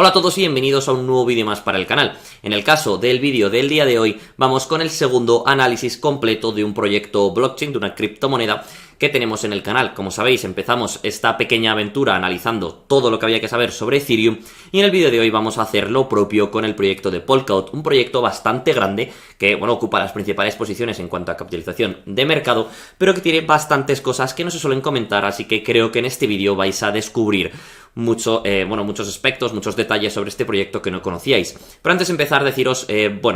Hola a todos y bienvenidos a un nuevo vídeo más para el canal. En el caso del vídeo del día de hoy, vamos con el segundo análisis completo de un proyecto blockchain, de una criptomoneda que tenemos en el canal. Como sabéis, empezamos esta pequeña aventura analizando todo lo que había que saber sobre Ethereum y en el vídeo de hoy vamos a hacer lo propio con el proyecto de Polkadot, un proyecto bastante grande que, bueno, ocupa las principales posiciones en cuanto a capitalización de mercado, pero que tiene bastantes cosas que no se suelen comentar, así que creo que en este vídeo vais a descubrir muchos aspectos, muchos detalles sobre este proyecto que no conocíais. Pero antes de empezar, deciros,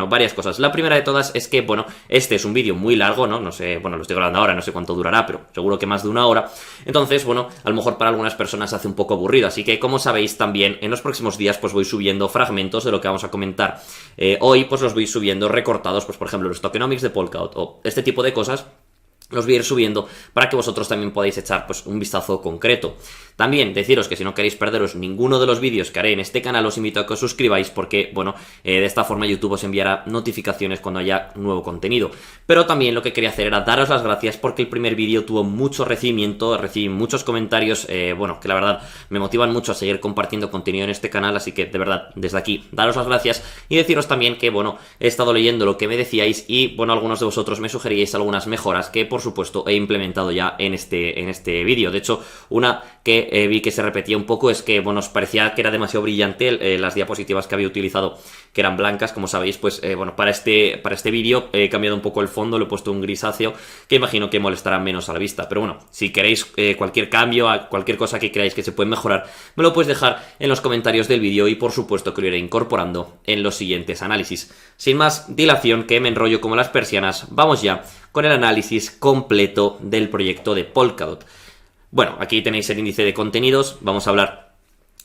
varias cosas. La primera de todas es que, este es un vídeo muy largo, ¿no? No sé, lo estoy grabando ahora, no sé cuánto durará, pero seguro que más de una hora. Entonces, a lo mejor para algunas personas se hace un poco aburrido. Así que, como sabéis, también en los próximos días, pues voy subiendo fragmentos de lo que vamos a comentar. Hoy, pues los voy subiendo recortados, pues por ejemplo, los tokenomics de Polkadot o este tipo de cosas. Los voy a ir subiendo para que vosotros también podáis echar pues un vistazo concreto. También deciros que si no queréis perderos ninguno de los vídeos que haré en este canal, os invito a que os suscribáis porque, de esta forma YouTube os enviará notificaciones cuando haya nuevo contenido. Pero también lo que quería hacer era daros las gracias porque el primer vídeo tuvo mucho recibimiento, recibí muchos comentarios, que la verdad me motivan mucho a seguir compartiendo contenido en este canal, así que de verdad, desde aquí, daros las gracias y deciros también que, he estado leyendo lo que me decíais y, algunos de vosotros me sugeríais algunas mejoras que, por supuesto, he implementado ya en este vídeo. De hecho, una que vi que se repetía un poco es que, os parecía que era demasiado brillante las diapositivas que había utilizado, que eran blancas, como sabéis, pues, para este vídeo he cambiado un poco el fondo, lo he puesto un grisáceo, que imagino que molestará menos a la vista. Pero si queréis cualquier cambio, cualquier cosa que creáis que se puede mejorar, me lo podéis dejar en los comentarios del vídeo y, por supuesto, que lo iré incorporando en los siguientes análisis. Sin más dilación, que me enrollo como las persianas, vamos ya con el análisis completo del proyecto de Polkadot. Aquí tenéis el índice de contenidos. Vamos a hablar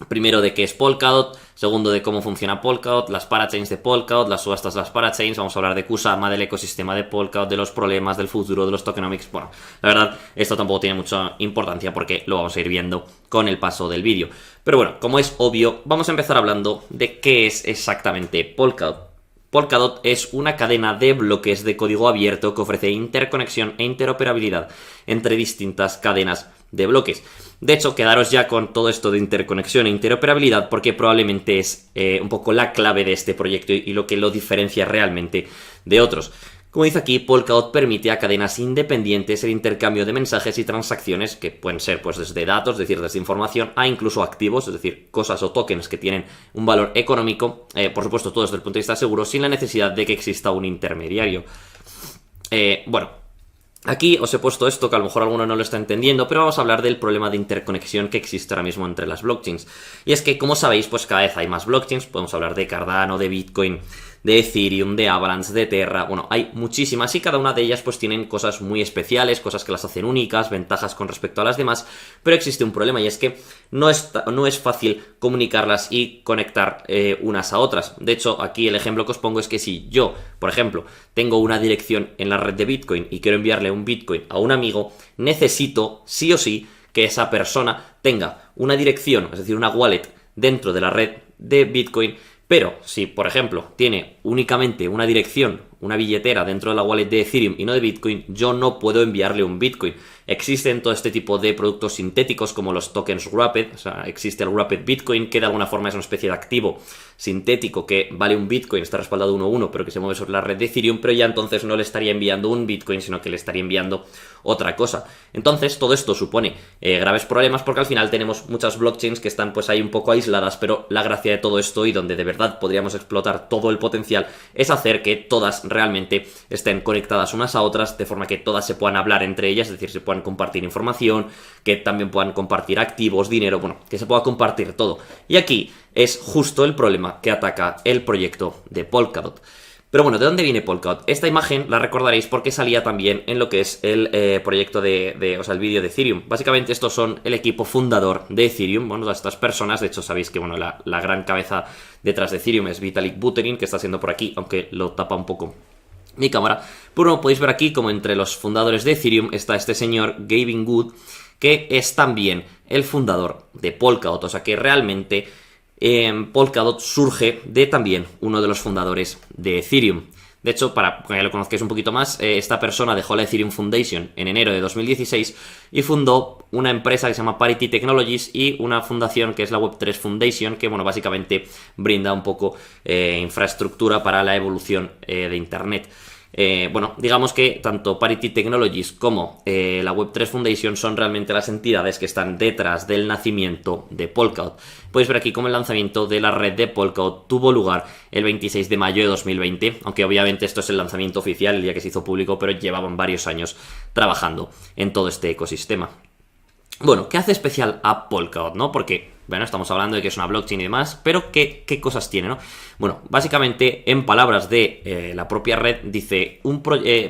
primero de qué es Polkadot, segundo de cómo funciona Polkadot, las parachains de Polkadot, las subastas de las parachains, vamos a hablar de Kusama, del ecosistema de Polkadot, de los problemas, del futuro, de los tokenomics. La verdad, esto tampoco tiene mucha importancia porque lo vamos a ir viendo con el paso del vídeo. Pero como es obvio, vamos a empezar hablando de qué es exactamente Polkadot. Polkadot es una cadena de bloques de código abierto que ofrece interconexión e interoperabilidad entre distintas cadenas de bloques. De hecho, quedaros ya con todo esto de interconexión e interoperabilidad porque probablemente es un poco la clave de este proyecto y lo que lo diferencia realmente de otros. Como dice aquí, Polkadot permite a cadenas independientes el intercambio de mensajes y transacciones que pueden ser desde datos, es decir, desde información, a incluso activos, es decir, cosas o tokens que tienen un valor económico, por supuesto todo desde el punto de vista seguro, sin la necesidad de que exista un intermediario. Aquí os he puesto esto que a lo mejor alguno no lo está entendiendo, pero vamos a hablar del problema de interconexión que existe ahora mismo entre las blockchains. Y es que, como sabéis, cada vez hay más blockchains, podemos hablar de Cardano, de Bitcoin, de Ethereum, de Avalanche, de Terra, hay muchísimas y cada una de ellas tienen cosas muy especiales, cosas que las hacen únicas, ventajas con respecto a las demás, pero existe un problema y es que no es fácil comunicarlas y conectar unas a otras. De hecho, aquí el ejemplo que os pongo es que si yo, por ejemplo, tengo una dirección en la red de Bitcoin y quiero enviarle un Bitcoin a un amigo, necesito sí o sí que esa persona tenga una dirección, es decir, una wallet dentro de la red de Bitcoin. Pero si, por ejemplo, tiene únicamente una dirección, una billetera dentro de la wallet de Ethereum y no de Bitcoin, yo no puedo enviarle un Bitcoin. Existen todo este tipo de productos sintéticos como los tokens Wrapped, existe el Wrapped Bitcoin, que de alguna forma es una especie de activo sintético que vale un Bitcoin, está respaldado 1-1, pero que se mueve sobre la red de Ethereum, pero ya entonces no le estaría enviando un Bitcoin, sino que le estaría enviando otra cosa. Entonces, todo esto supone graves problemas porque al final tenemos muchas blockchains que están ahí un poco aisladas, pero la gracia de todo esto y donde de verdad podríamos explotar todo el potencial es hacer que todas realmente estén conectadas unas a otras, de forma que todas se puedan hablar entre ellas, es decir, se puedan compartir información, que también puedan compartir activos, dinero, que se pueda compartir todo. Y aquí es justo el problema que ataca el proyecto de Polkadot. Pero ¿de dónde viene Polkadot? Esta imagen la recordaréis porque salía también en lo que es el proyecto el vídeo de Ethereum. Básicamente estos son el equipo fundador de Ethereum, todas estas personas. De hecho sabéis que la gran cabeza detrás de Ethereum es Vitalik Buterin, que está siendo por aquí, aunque lo tapa un poco mi cámara. Pero podéis ver aquí como entre los fundadores de Ethereum está este señor Gavin Wood, que es también el fundador de Polkadot. O sea que realmente Polkadot surge de también uno de los fundadores de Ethereum. De hecho, para que lo conozcáis un poquito más, esta persona dejó la Ethereum Foundation en enero de 2016 y fundó una empresa que se llama Parity Technologies y una fundación que es la Web3 Foundation, que bueno, básicamente brinda un poco infraestructura para la evolución de Internet. Bueno, digamos que tanto Parity Technologies como la Web3 Foundation son realmente las entidades que están detrás del nacimiento de Polkadot. Podéis ver aquí cómo el lanzamiento de la red de Polkadot tuvo lugar el 26 de mayo de 2020, aunque obviamente esto es el lanzamiento oficial, el día que se hizo público, pero llevaban varios años trabajando en todo este ecosistema. Bueno, ¿qué hace especial a Polkadot, no? Porque, bueno, estamos hablando de que es una blockchain y demás, pero ¿qué cosas tiene, no? Bueno, básicamente, en palabras de la propia red, dice,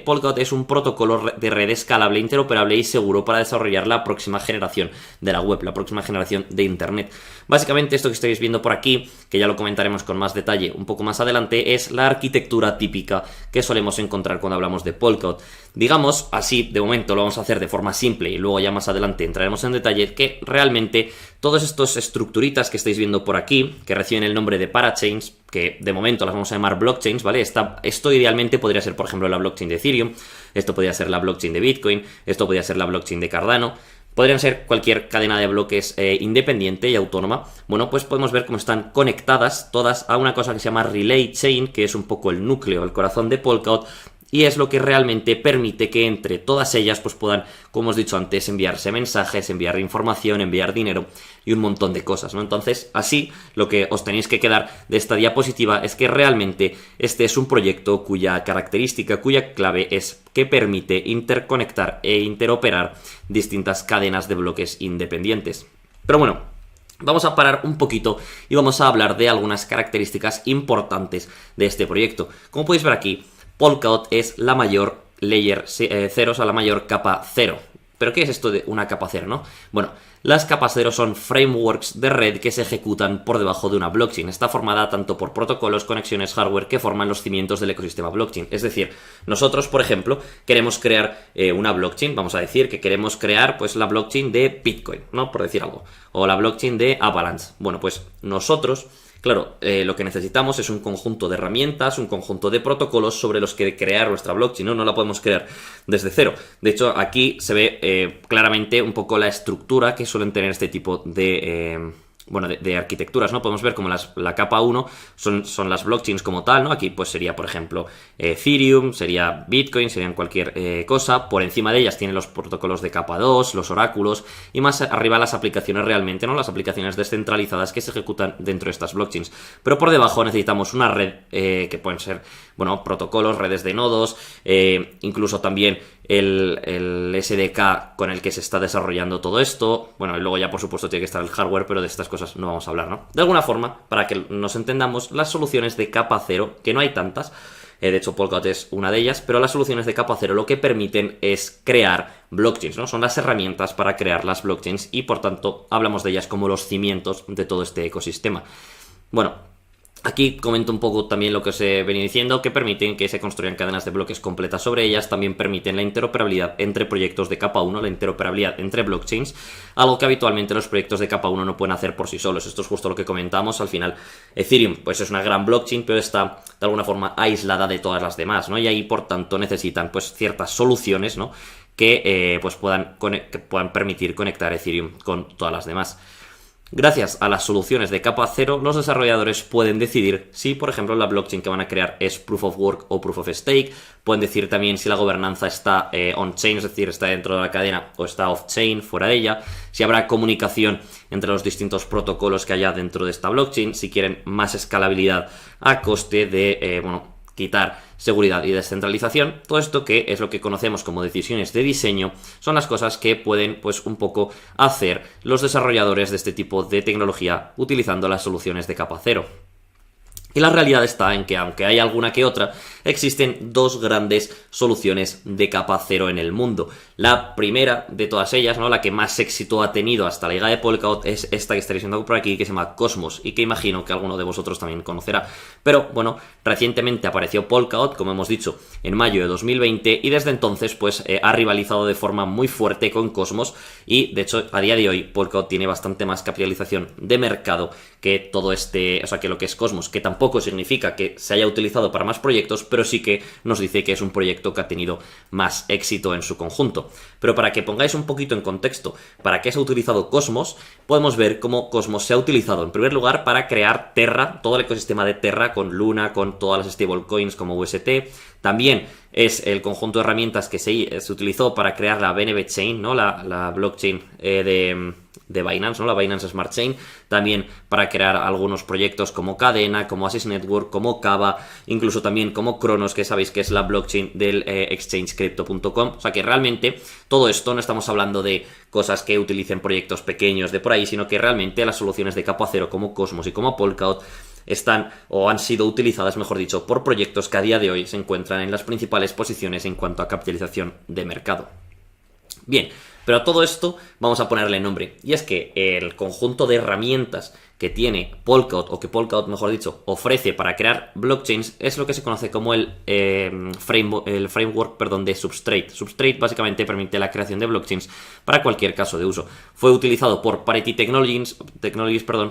Polkadot es un protocolo de red escalable, interoperable y seguro para desarrollar la próxima generación de la web, la próxima generación de Internet. Básicamente, esto que estáis viendo por aquí, que ya lo comentaremos con más detalle un poco más adelante, es la arquitectura típica que solemos encontrar cuando hablamos de Polkadot. Digamos, así, de momento lo vamos a hacer de forma simple y luego ya más adelante entraremos en detalle, que realmente todos estos estructuritas que estáis viendo por aquí, que reciben el nombre de parachains, que de momento las vamos a llamar blockchains, ¿vale? Esto idealmente podría ser, por ejemplo, la blockchain de Ethereum, esto podría ser la blockchain de Bitcoin, esto podría ser la blockchain de Cardano, podrían ser cualquier cadena de bloques independiente y autónoma. Bueno, pues podemos ver cómo están conectadas todas a una cosa que se llama Relay Chain, que es un poco el núcleo, el corazón de Polkadot, y es lo que realmente permite que entre todas ellas pues puedan, como os he dicho antes, enviarse mensajes, enviar información, enviar dinero y un montón de cosas, ¿no? Entonces, así, lo que os tenéis que quedar de esta diapositiva es que realmente este es un proyecto cuya característica, cuya clave es que permite interconectar e interoperar distintas cadenas de bloques independientes. Pero bueno, vamos a parar un poquito y vamos a hablar de algunas características importantes de este proyecto. Como podéis ver aquí, Polkadot es la mayor layer 0, o sea, la mayor capa 0. ¿Pero qué es esto de una capa 0, no? Bueno, las capas 0 son frameworks de red que se ejecutan por debajo de una blockchain. Está formada tanto por protocolos, conexiones, hardware que forman los cimientos del ecosistema blockchain. Es decir, nosotros, por ejemplo, queremos crear una blockchain. Vamos a decir que queremos crear pues la blockchain de Bitcoin, ¿no? Por decir algo. O la blockchain de Avalanche. Bueno, pues nosotros, claro, lo que necesitamos es un conjunto de herramientas, un conjunto de protocolos sobre los que crear nuestra blockchain, ¿no? No la podemos crear desde cero. De hecho, aquí se ve claramente un poco la estructura que suelen tener este tipo de arquitecturas, ¿no? Podemos ver como la capa 1 son las blockchains como tal, ¿no? Aquí pues sería, por ejemplo, Ethereum, sería Bitcoin, serían cualquier cosa. Por encima de ellas tienen los protocolos de capa 2, los oráculos y más arriba las aplicaciones realmente, ¿no? Las aplicaciones descentralizadas que se ejecutan dentro de estas blockchains. Pero por debajo necesitamos una red que pueden ser, bueno, protocolos, redes de nodos, incluso también el SDK con el que se está desarrollando todo esto. Bueno, y luego ya por supuesto tiene que estar el hardware, pero de estas cosas no vamos a hablar, ¿no? De alguna forma, para que nos entendamos, las soluciones de capa 0, que no hay tantas, de hecho Polkadot es una de ellas, pero las soluciones de capa 0 lo que permiten es crear blockchains, ¿no? Son las herramientas para crear las blockchains y por tanto hablamos de ellas como los cimientos de todo este ecosistema. Bueno, aquí comento un poco también lo que os he venido diciendo, que permiten que se construyan cadenas de bloques completas sobre ellas, también permiten la interoperabilidad entre proyectos de capa 1, la interoperabilidad entre blockchains, algo que habitualmente los proyectos de capa 1 no pueden hacer por sí solos. Esto es justo lo que comentamos. Al final, Ethereum pues es una gran blockchain, pero está de alguna forma aislada de todas las demás, ¿no? Y ahí, por tanto, necesitan pues ciertas soluciones, ¿no? Que puedan permitir conectar Ethereum con todas las demás. Gracias a las soluciones de capa 0, los desarrolladores pueden decidir si, por ejemplo, la blockchain que van a crear es Proof of Work o Proof of Stake. Pueden decir también si la gobernanza está on-chain, es decir, está dentro de la cadena, o está off-chain, fuera de ella. Si habrá comunicación entre los distintos protocolos que haya dentro de esta blockchain. Si quieren más escalabilidad a coste de, quitar seguridad y descentralización. Todo esto, que es lo que conocemos como decisiones de diseño, son las cosas que pueden pues un poco hacer los desarrolladores de este tipo de tecnología utilizando las soluciones de capa 0. Y la realidad está en que, aunque hay alguna que otra, existen dos grandes soluciones de capa 0 en el mundo. La primera de todas ellas, ¿no? La que más éxito ha tenido hasta la llegada de Polkadot, es esta que estaréis viendo por aquí, que se llama Cosmos, y que imagino que alguno de vosotros también conocerá. Pero bueno, recientemente apareció Polkadot, como hemos dicho, en mayo de 2020, y desde entonces pues ha rivalizado de forma muy fuerte con Cosmos, y de hecho a día de hoy Polkadot tiene bastante más capitalización de mercado que todo que lo que es Cosmos, que tampoco tampoco significa que se haya utilizado para más proyectos, pero sí que nos dice que es un proyecto que ha tenido más éxito en su conjunto. Pero para que pongáis un poquito en contexto para qué se ha utilizado Cosmos, podemos ver cómo Cosmos se ha utilizado en primer lugar para crear Terra, todo el ecosistema de Terra con Luna, con todas las stablecoins como UST. También es el conjunto de herramientas que se utilizó para crear la BNB Chain, ¿no? La blockchain de Binance, ¿no? La Binance Smart Chain. También para crear algunos proyectos como Cadena, como Assist Network, como Kava, incluso también como Cronos, que sabéis que es la blockchain del exchange Crypto.com. O sea que realmente todo esto no estamos hablando de cosas que utilicen proyectos pequeños de por ahí, sino que realmente las soluciones de capa cero como Cosmos y como Polkadot están o han sido utilizadas, mejor dicho, por proyectos que a día de hoy se encuentran en las principales posiciones en cuanto a capitalización de mercado. Bien, pero a todo esto vamos a ponerle nombre, y es que el conjunto de herramientas que tiene Polkadot, o que Polkadot, mejor dicho, ofrece para crear blockchains, es lo que se conoce como el framework de Substrate. Substrate básicamente permite la creación de blockchains para cualquier caso de uso. Fue utilizado por Parity Technologies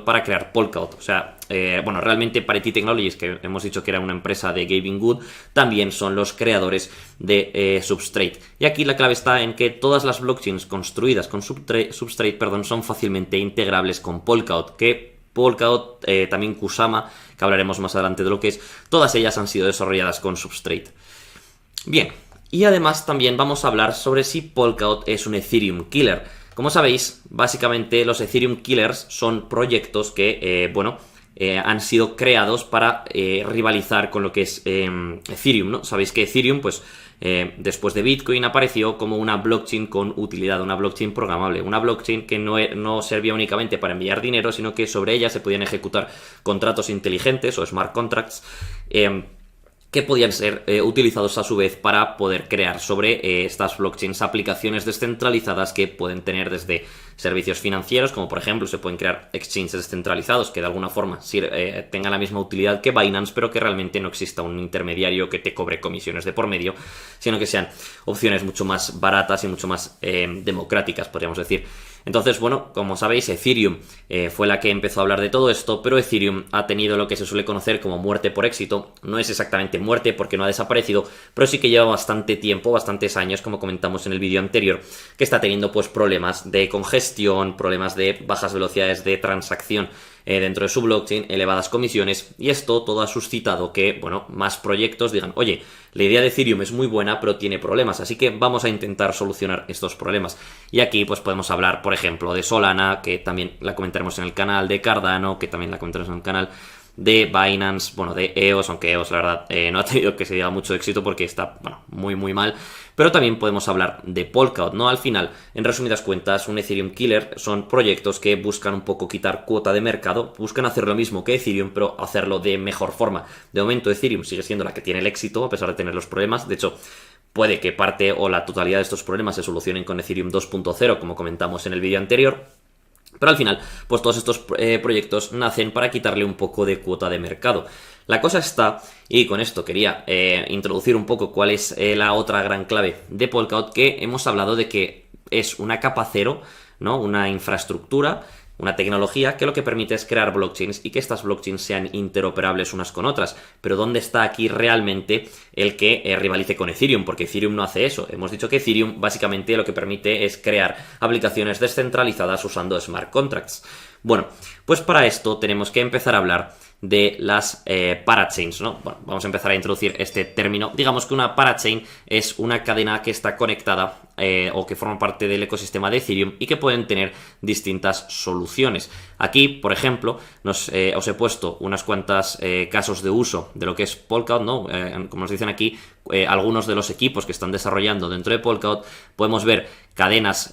para crear Polkadot. O sea, realmente Parity Technologies, que hemos dicho que era una empresa de Gavin Wood, también son los creadores de Substrate. Y aquí la clave está en que todas las blockchains construidas con Substrate son fácilmente integrables con Polkadot, Polkadot, también Kusama, que hablaremos más adelante de lo que es, todas ellas han sido desarrolladas con Substrate. Bien, y además también vamos a hablar sobre si Polkadot es un Ethereum Killer. Como sabéis, básicamente los Ethereum Killers son proyectos que, han sido creados para rivalizar con lo que es Ethereum, ¿no? Sabéis que Ethereum, después de Bitcoin, apareció como una blockchain con utilidad, una blockchain programable, una blockchain que no servía únicamente para enviar dinero, sino que sobre ella se podían ejecutar contratos inteligentes o smart contracts que podían ser utilizados a su vez para poder crear sobre estas blockchains aplicaciones descentralizadas que pueden tener desde servicios financieros, como por ejemplo se pueden crear exchanges descentralizados que de alguna forma tengan la misma utilidad que Binance, pero que realmente no exista un intermediario que te cobre comisiones de por medio, sino que sean opciones mucho más baratas y mucho más democráticas, podríamos decir. Entonces, como sabéis, Ethereum fue la que empezó a hablar de todo esto, pero Ethereum ha tenido lo que se suele conocer como muerte por éxito. No es exactamente muerte porque no ha desaparecido, pero sí que lleva bastante tiempo, bastantes años, como comentamos en el vídeo anterior, que está teniendo problemas de congestión, problemas de bajas velocidades de transacción dentro de su blockchain, elevadas comisiones, y esto todo ha suscitado que, más proyectos digan, oye, la idea de Ethereum es muy buena, pero tiene problemas, así que vamos a intentar solucionar estos problemas. Y aquí podemos hablar, por ejemplo, de Solana, que también la comentaremos en el canal, de Cardano, que también la comentaremos en el canal, de Binance, de EOS, aunque EOS la verdad no ha tenido que se diga mucho éxito porque está, muy muy mal, pero también podemos hablar de Polkadot, ¿no? Al final, en resumidas cuentas, un Ethereum Killer son proyectos que buscan un poco quitar cuota de mercado, buscan hacer lo mismo que Ethereum, pero hacerlo de mejor forma. De momento Ethereum sigue siendo la que tiene el éxito, a pesar de tener los problemas. De hecho, puede que parte o la totalidad de estos problemas se solucionen con Ethereum 2.0, como comentamos en el vídeo anterior. Pero al final, todos estos proyectos nacen para quitarle un poco de cuota de mercado. La cosa está, y con esto quería introducir un poco cuál es la otra gran clave de Polkadot, que hemos hablado de que es una capa cero, ¿no? Una infraestructura, una tecnología que lo que permite es crear blockchains y que estas blockchains sean interoperables unas con otras. Pero ¿dónde está aquí realmente el que rivalice con Ethereum? Porque Ethereum no hace eso. Hemos dicho que Ethereum básicamente lo que permite es crear aplicaciones descentralizadas usando smart contracts. Bueno, pues para esto tenemos que empezar a hablar de las parachains, ¿no? Bueno, vamos a empezar a introducir este término. Digamos que una parachain es una cadena que está conectada o que forma parte del ecosistema de Ethereum y que pueden tener distintas soluciones. Aquí, por ejemplo, os he puesto unas cuantas casos de uso de lo que es Polkadot, ¿no? Como nos dicen aquí, algunos de los equipos que están desarrollando dentro de Polkadot, podemos ver cadenas,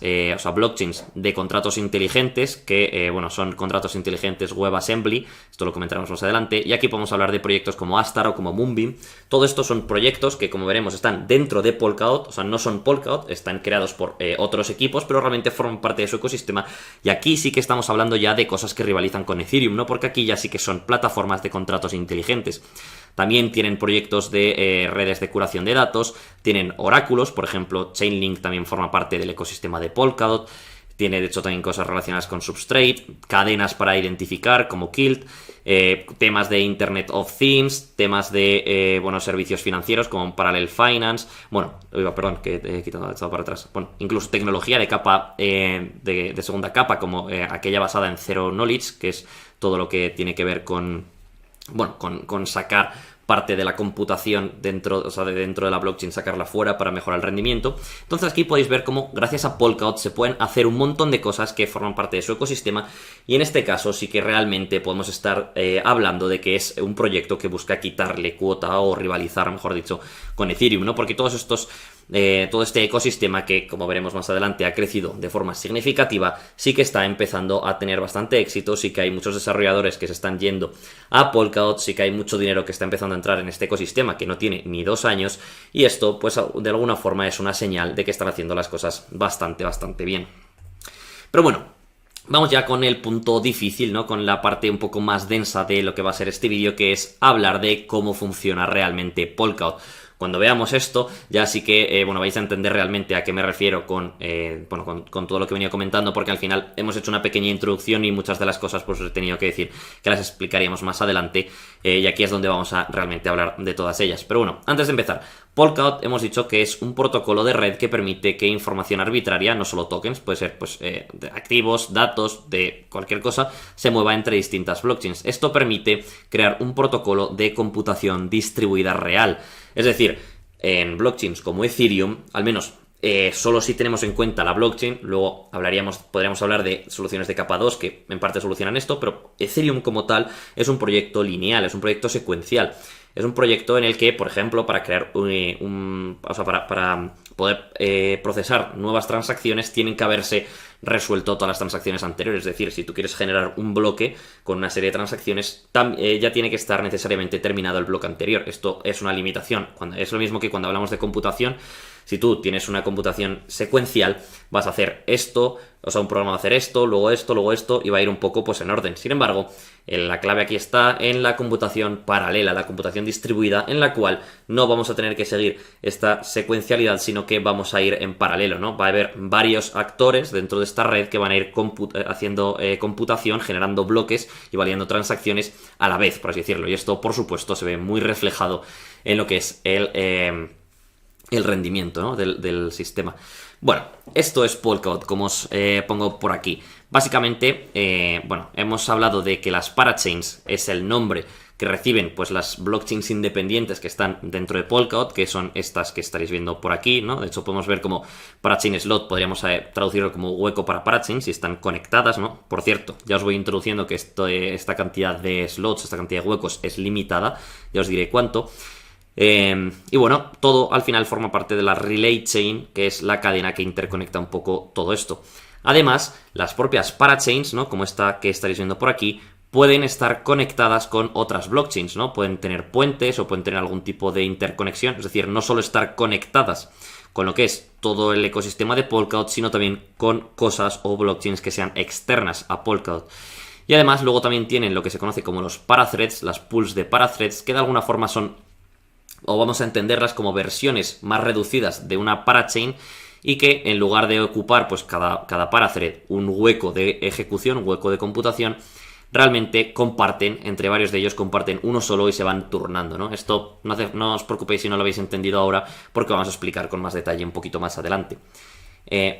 blockchains de contratos inteligentes que, son contratos inteligentes WebAssembly, esto lo comentaremos más adelante, y aquí podemos hablar de proyectos como Astar o como Moonbeam. Todo esto son proyectos que, como veremos, están dentro de Polkadot, o sea, no son Polkadot, están creados por otros equipos, pero realmente forman parte de su ecosistema, y aquí sí que estamos hablando ya de cosas que rivalizan con Ethereum, ¿no? Porque aquí ya sí que son plataformas de contratos inteligentes. También tienen proyectos de redes de curación de datos, tienen oráculos, por ejemplo, Chainlink también forma parte del ecosistema de Polkadot. tiene de hecho también cosas relacionadas con Substrate, cadenas para identificar como Kilt, temas de Internet of Things, temas de servicios financieros como Parallel Finance, perdón, que he quitado esto para atrás, incluso tecnología de capa de segunda capa, como aquella basada en Zero Knowledge, que es todo lo que tiene que ver con sacar parte de la computación dentro de la blockchain, sacarla fuera para mejorar el rendimiento. Entonces aquí podéis ver cómo gracias a Polkadot se pueden hacer un montón de cosas que forman parte de su ecosistema, y en este caso sí que realmente podemos estar hablando de que es un proyecto que busca quitarle cuota o rivalizar, mejor dicho, con Ethereum, ¿no? Porque todo este ecosistema que, como veremos más adelante, ha crecido de forma significativa, sí que está empezando a tener bastante éxito, sí que hay muchos desarrolladores que se están yendo a Polkadot, sí que hay mucho dinero que está empezando a entrar en este ecosistema que no tiene ni 2 años, y esto pues de alguna forma es una señal de que están haciendo las cosas bastante bien. Pero bueno, vamos ya con el punto difícil, ¿no? Con la parte un poco más densa de lo que va a ser este vídeo, que es hablar de cómo funciona realmente Polkadot. Cuando veamos esto, ya sí que vais a entender realmente a qué me refiero con todo lo que venía comentando, porque al final hemos hecho una pequeña introducción y muchas de las cosas pues os he tenido que decir que las explicaríamos más adelante, y aquí es donde vamos a realmente hablar de todas ellas. Pero bueno, antes de empezar, Polkadot hemos dicho que es un protocolo de red que permite que información arbitraria, no solo tokens, puede ser de activos, datos, de cualquier cosa, se mueva entre distintas blockchains. Esto permite crear un protocolo de computación distribuida real. Es decir, en blockchains como Ethereum, al menos solo si tenemos en cuenta la blockchain, luego podríamos hablar de soluciones de capa 2 que en parte solucionan esto, pero Ethereum como tal es un proyecto lineal, es un proyecto secuencial. Es un proyecto en el que, por ejemplo, para crear para poder procesar nuevas transacciones, tienen que haberse resuelto todas las transacciones anteriores. Es decir, si tú quieres generar un bloque con una serie de transacciones, ya tiene que estar necesariamente terminado el bloque anterior. Esto es una limitación. Es lo mismo que cuando hablamos de computación. Si tú tienes una computación secuencial, vas a hacer esto, un programa va a hacer esto, luego esto, y va a ir un poco pues en orden. Sin embargo, la clave aquí está en la computación paralela, la computación distribuida, en la cual no vamos a tener que seguir esta secuencialidad, sino que vamos a ir en paralelo, ¿no? Va a haber varios actores dentro de esta red que van a ir haciendo computación, generando bloques y validando transacciones a la vez, por así decirlo. Y esto, por supuesto, se ve muy reflejado en lo que es el rendimiento, ¿no? del sistema. Bueno, esto es Polkadot, como os pongo por aquí. Básicamente, hemos hablado de que las parachains es el nombre que reciben pues las blockchains independientes que están dentro de Polkadot, que son estas que estaréis viendo por aquí, ¿no? De hecho, podemos ver como parachain slot, podríamos traducirlo como hueco para parachains, si están conectadas, ¿no? Por cierto, ya os voy introduciendo que esta cantidad de slots, esta cantidad de huecos es limitada, ya os diré cuánto. Y bueno, todo al final forma parte de la relay chain, que es la cadena que interconecta un poco todo esto. Además, las propias parachains, ¿no? Como esta que estaréis viendo por aquí, pueden estar conectadas con otras blockchains, ¿no? Pueden tener puentes o pueden tener algún tipo de interconexión, es decir, no solo estar conectadas con lo que es todo el ecosistema de Polkadot, sino también con cosas o blockchains que sean externas a Polkadot. Y además luego también tienen lo que se conoce como los parathreads, las pools de parathreads, que de alguna forma son, o vamos a entenderlas como versiones más reducidas de una parachain, y que en lugar de ocupar pues cada parathread un hueco de ejecución, un hueco de computación, realmente comparten, entre varios de ellos comparten uno solo y se van turnando, ¿no? Esto no os preocupéis si no lo habéis entendido ahora, porque vamos a explicar con más detalle un poquito más adelante.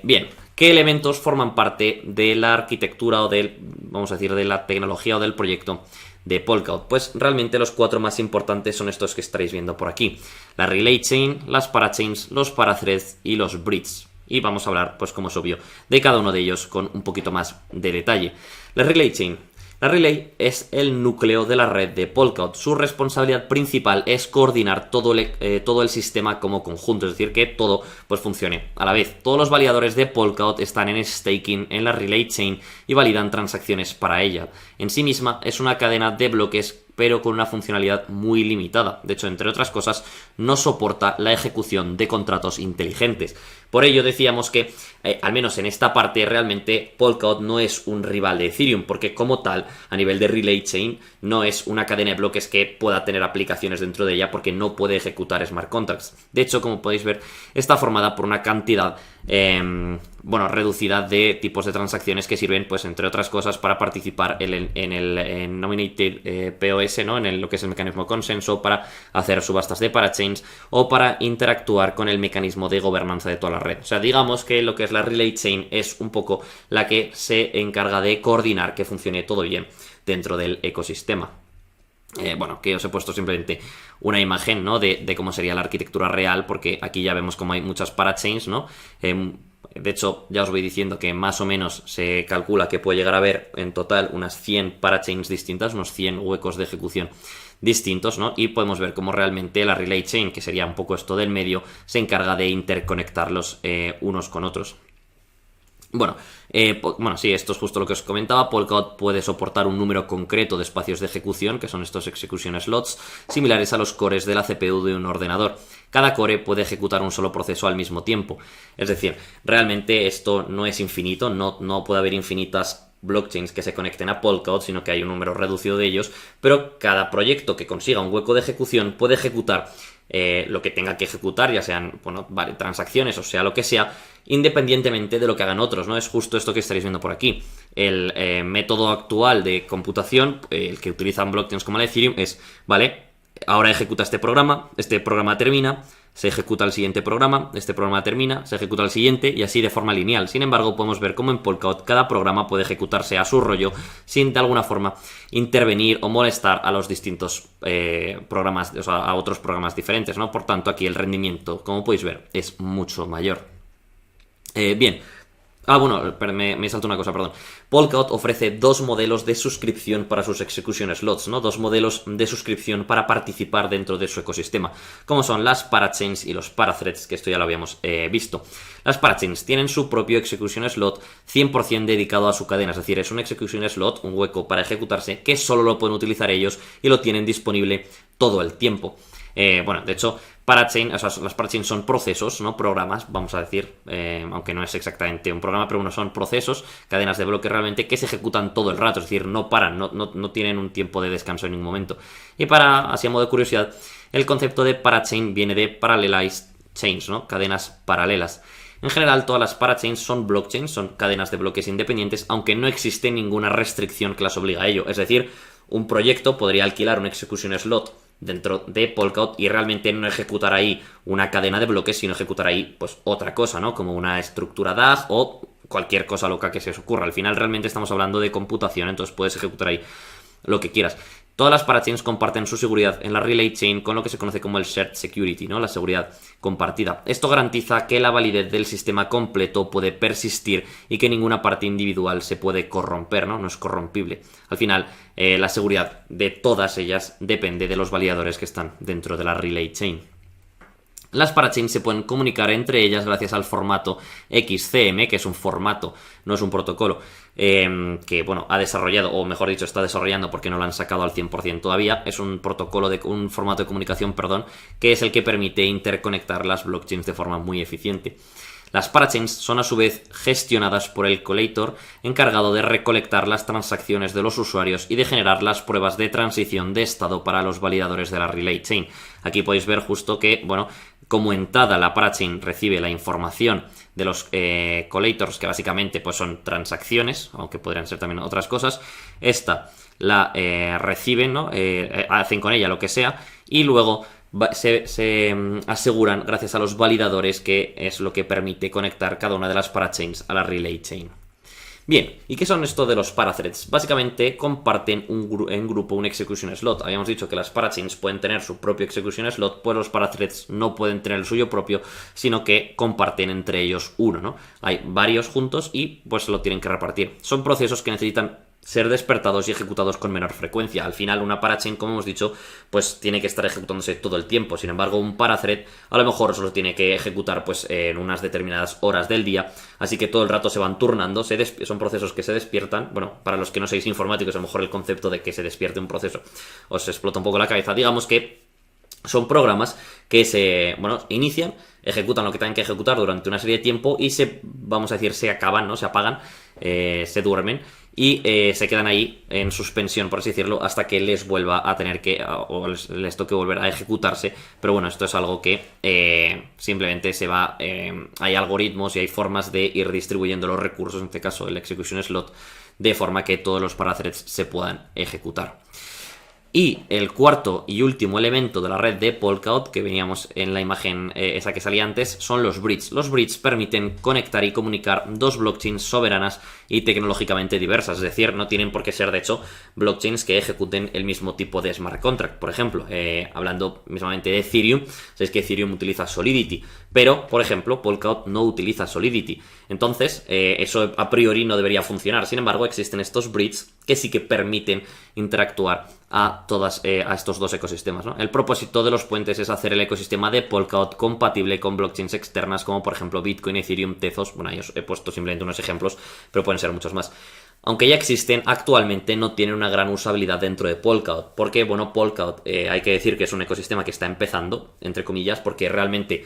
Bien, ¿qué elementos forman parte de la arquitectura o vamos a decir, de la tecnología o del proyecto de Polkadot? Pues realmente los 4 más importantes son estos que estaréis viendo por aquí: la relay chain, las parachains, los parathreads y los bridges. Y vamos a hablar, pues como es obvio, de cada uno de ellos con un poquito más de detalle. La relay chain. La relay es el núcleo de la red de Polkadot. Su responsabilidad principal es coordinar todo el sistema como conjunto, es decir, que todo pues funcione a la vez. Todos los validadores de Polkadot están en staking en la relay chain y validan transacciones para ella. En sí misma es una cadena de bloques, pero con una funcionalidad muy limitada. De hecho, entre otras cosas, no soporta la ejecución de contratos inteligentes. Por ello decíamos que, al menos en esta parte, realmente Polkadot no es un rival de Ethereum, porque como tal, a nivel de relay chain, no es una cadena de bloques que pueda tener aplicaciones dentro de ella, porque no puede ejecutar smart contracts. De hecho, como podéis ver, está formada por una cantidad bueno, reducida de tipos de transacciones que sirven, pues entre otras cosas, para participar en el Nominated POS, ¿no? En lo que es el mecanismo de consenso, para hacer subastas de parachains o para interactuar con el mecanismo de gobernanza de toda la red. O sea, digamos que lo que es la Relay Chain es un poco la que se encarga de coordinar que funcione todo bien dentro del ecosistema. Bueno, que os he puesto simplemente una imagen, ¿no? de cómo sería la arquitectura real, porque aquí ya vemos cómo hay muchas parachains, ¿no? De hecho, ya os voy diciendo que más o menos se calcula que puede llegar a haber en total unas 100 parachains distintas, unos 100 huecos de ejecución distintos, ¿no? Y podemos ver cómo realmente la Relay Chain, que sería un poco esto del medio, se encarga de interconectarlos unos con otros. Bueno, sí, esto es justo lo que os comentaba. Polkadot puede soportar un número concreto de espacios de ejecución, que son estos execution slots, similares a los cores de la CPU de un ordenador. Cada core puede ejecutar un solo proceso al mismo tiempo. Es decir, realmente esto no es infinito, no puede haber infinitas blockchains que se conecten a Polkadot, sino que hay un número reducido de ellos, pero cada proyecto que consiga un hueco de ejecución puede ejecutar lo que tenga que ejecutar, ya sean transacciones o sea lo que sea, independientemente de lo que hagan otros, ¿no? Es justo esto que estaréis viendo por aquí. El método actual de computación, el que utilizan blockchains como la Ethereum, es, vale, ahora ejecuta este programa termina, se ejecuta el siguiente programa, este programa termina, se ejecuta el siguiente y así de forma lineal. Sin embargo, podemos ver cómo en Polkadot cada programa puede ejecutarse a su rollo sin de alguna forma intervenir o molestar a los distintos programas, o sea, a otros programas diferentes, ¿no? Por tanto, aquí el rendimiento, como podéis ver, es mucho mayor. Bien. Bueno, me salto una cosa, perdón. Polkadot ofrece dos modelos de suscripción para sus execution slots, ¿no? Dos modelos de suscripción para participar dentro de su ecosistema, como son las parachains y los parathreads, que esto ya lo habíamos visto. Las parachains tienen su propio execution slot 100% dedicado a su cadena, es decir, es un execution slot, un hueco para ejecutarse, que solo lo pueden utilizar ellos y lo tienen disponible todo el tiempo. De hecho, las parachains son procesos, no programas, vamos a decir, aunque no es exactamente un programa, pero son procesos, cadenas de bloques realmente que se ejecutan todo el rato, es decir, no paran, no tienen un tiempo de descanso en ningún momento. Y así a modo de curiosidad, el concepto de parachain viene de parallelized chains, ¿no? Cadenas paralelas. En general, todas las parachains son blockchains, son cadenas de bloques independientes, aunque no existe ninguna restricción que las obliga a ello. Es decir, un proyecto podría alquilar un execution slot dentro de Polkadot y realmente no ejecutar ahí una cadena de bloques, sino ejecutar ahí pues otra cosa, ¿no? Como una estructura DAG o cualquier cosa loca que se os ocurra. Al final realmente estamos hablando de computación, entonces puedes ejecutar ahí lo que quieras. Todas las parachains comparten su seguridad en la Relay Chain con lo que se conoce como el Shared Security, ¿no? La seguridad compartida. Esto garantiza que la validez del sistema completo puede persistir y que ninguna parte individual se puede corromper, ¿no? No es corrompible. Al final, la seguridad de todas ellas depende de los validadores que están dentro de la Relay Chain. Las parachains se pueden comunicar entre ellas gracias al formato XCM, que es un formato, no es un protocolo, que ha desarrollado, o mejor dicho, está desarrollando porque no lo han sacado al 100% todavía. Es un protocolo, un formato de comunicación, que es el que permite interconectar las blockchains de forma muy eficiente. Las parachains son a su vez gestionadas por el collator, encargado de recolectar las transacciones de los usuarios y de generar las pruebas de transición de estado para los validadores de la Relay Chain. Aquí podéis ver justo que, como entrada la parachain recibe la información de los collators, que básicamente pues son transacciones, aunque podrían ser también otras cosas. Esta la reciben, ¿no? Hacen con ella lo que sea y luego se aseguran gracias a los validadores, que es lo que permite conectar cada una de las parachains a la Relay Chain. Bien, ¿y qué son esto de los parathreads? Básicamente comparten en grupo un execution slot. Habíamos dicho que las parachains pueden tener su propio execution slot, pues los parathreads no pueden tener el suyo propio, sino que comparten entre ellos uno, ¿no? Hay varios juntos y pues lo tienen que repartir. Son procesos que necesitan ser despertados y ejecutados con menor frecuencia. Al final, una parachain, como hemos dicho, pues tiene que estar ejecutándose todo el tiempo. Sin embargo, un parathread a lo mejor solo tiene que ejecutar pues en unas determinadas horas del día, así que todo el rato se van turnando. Son procesos que se despiertan. Para los que no seáis informáticos, a lo mejor el concepto de que se despierte un proceso os explota un poco la cabeza. Digamos que son programas que se inician, ejecutan lo que tengan que ejecutar durante una serie de tiempo y se acaban, ¿no? Se apagan, se duermen y se quedan ahí en suspensión, por así decirlo, hasta que les vuelva a tener que, o les toque volver a ejecutarse. Pero bueno, esto es algo que simplemente se va, hay algoritmos y hay formas de ir distribuyendo los recursos, en este caso el execution slot, de forma que todos los parathreads se puedan ejecutar. Y el cuarto y último elemento de la red de Polkadot, que veníamos en la imagen esa que salía antes, son los bridges. Los bridges permiten conectar y comunicar dos blockchains soberanas y tecnológicamente diversas. Es decir, no tienen por qué ser, de hecho, blockchains que ejecuten el mismo tipo de smart contract. Por ejemplo, hablando mismamente de Ethereum, sabéis que Ethereum utiliza Solidity, pero, por ejemplo, Polkadot no utiliza Solidity. Entonces, eso a priori no debería funcionar. Sin embargo, existen estos bridges que sí que permiten interactuar a estos dos ecosistemas, ¿no? El propósito de los puentes es hacer el ecosistema de Polkadot compatible con blockchains externas como por ejemplo Bitcoin, Ethereum, Tezos. Bueno, ahí os he puesto simplemente unos ejemplos, pero pueden ser muchos más. Aunque ya existen, actualmente no tienen una gran usabilidad dentro de Polkadot. Porque, bueno, Polkadot hay que decir que es un ecosistema que está empezando, entre comillas, porque realmente,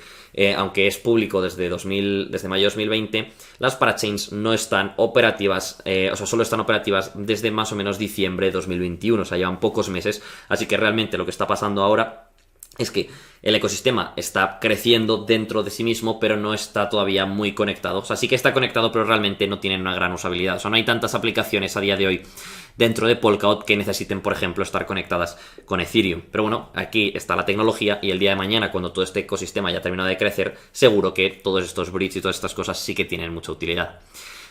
aunque es público desde mayo de 2020, las parachains no están operativas, solo están operativas desde más o menos diciembre de 2021, o sea, llevan pocos meses. Así que realmente lo que está pasando ahora es que el ecosistema está creciendo dentro de sí mismo, pero no está todavía muy conectado. O sea, sí que está conectado, pero realmente no tienen una gran usabilidad. O sea, no hay tantas aplicaciones a día de hoy dentro de Polkadot que necesiten, por ejemplo, estar conectadas con Ethereum. Pero bueno, aquí está la tecnología y el día de mañana, cuando todo este ecosistema ya ha terminado de crecer, seguro que todos estos bridges y todas estas cosas sí que tienen mucha utilidad.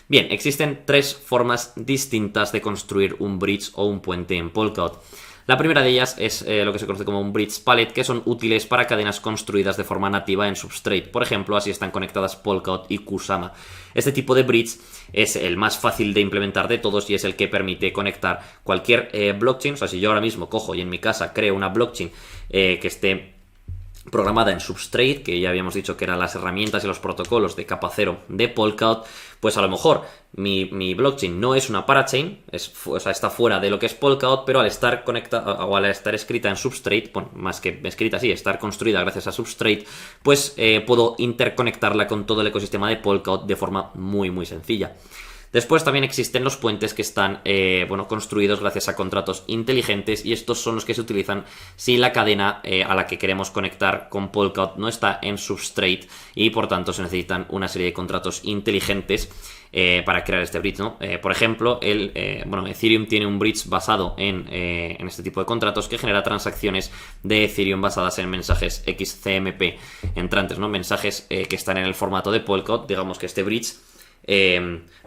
Bien, existen tres formas distintas de construir un bridge o un puente en Polkadot. La primera de ellas es lo que se conoce como un bridge pallet, que son útiles para cadenas construidas de forma nativa en Substrate. Por ejemplo, así están conectadas Polkadot y Kusama. Este tipo de bridge es el más fácil de implementar de todos y es el que permite conectar cualquier blockchain. O sea, si yo ahora mismo cojo y en mi casa creo una blockchain que esté programada en Substrate, que ya habíamos dicho que eran las herramientas y los protocolos de capa cero de Polkadot, pues a lo mejor mi blockchain no es una parachain, está fuera de lo que es Polkadot, pero al estar conectada o al estar escrita en Substrate, bueno, más que escrita así, estar construida gracias a Substrate, pues puedo interconectarla con todo el ecosistema de Polkadot de forma muy muy sencilla. Después también existen los puentes que están construidos gracias a contratos inteligentes, y estos son los que se utilizan si la cadena a la que queremos conectar con Polkadot no está en Substrate y por tanto se necesitan una serie de contratos inteligentes para crear este bridge, ¿no? Por ejemplo, Ethereum tiene un bridge basado en este tipo de contratos que genera transacciones de Ethereum basadas en mensajes XCMP entrantes, ¿no? Mensajes que están en el formato de Polkadot. Digamos que este bridge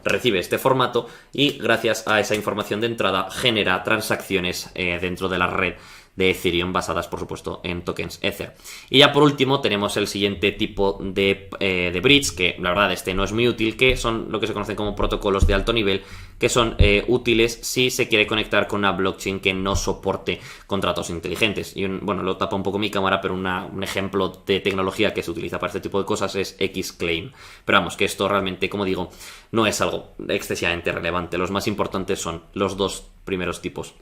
recibe este formato y gracias a esa información de entrada genera transacciones dentro de la red de Ethereum basadas, por supuesto, en tokens Ether. Y ya por último tenemos el siguiente tipo de bridge, que la verdad este no es muy útil, que son lo que se conocen como protocolos de alto nivel, que son útiles si se quiere conectar con una blockchain que no soporte contratos inteligentes. Y lo tapa un poco mi cámara, pero un ejemplo de tecnología que se utiliza para este tipo de cosas es Xclaim. Pero vamos, que esto realmente, como digo, no es algo excesivamente relevante. Los más importantes son los dos primeros tipos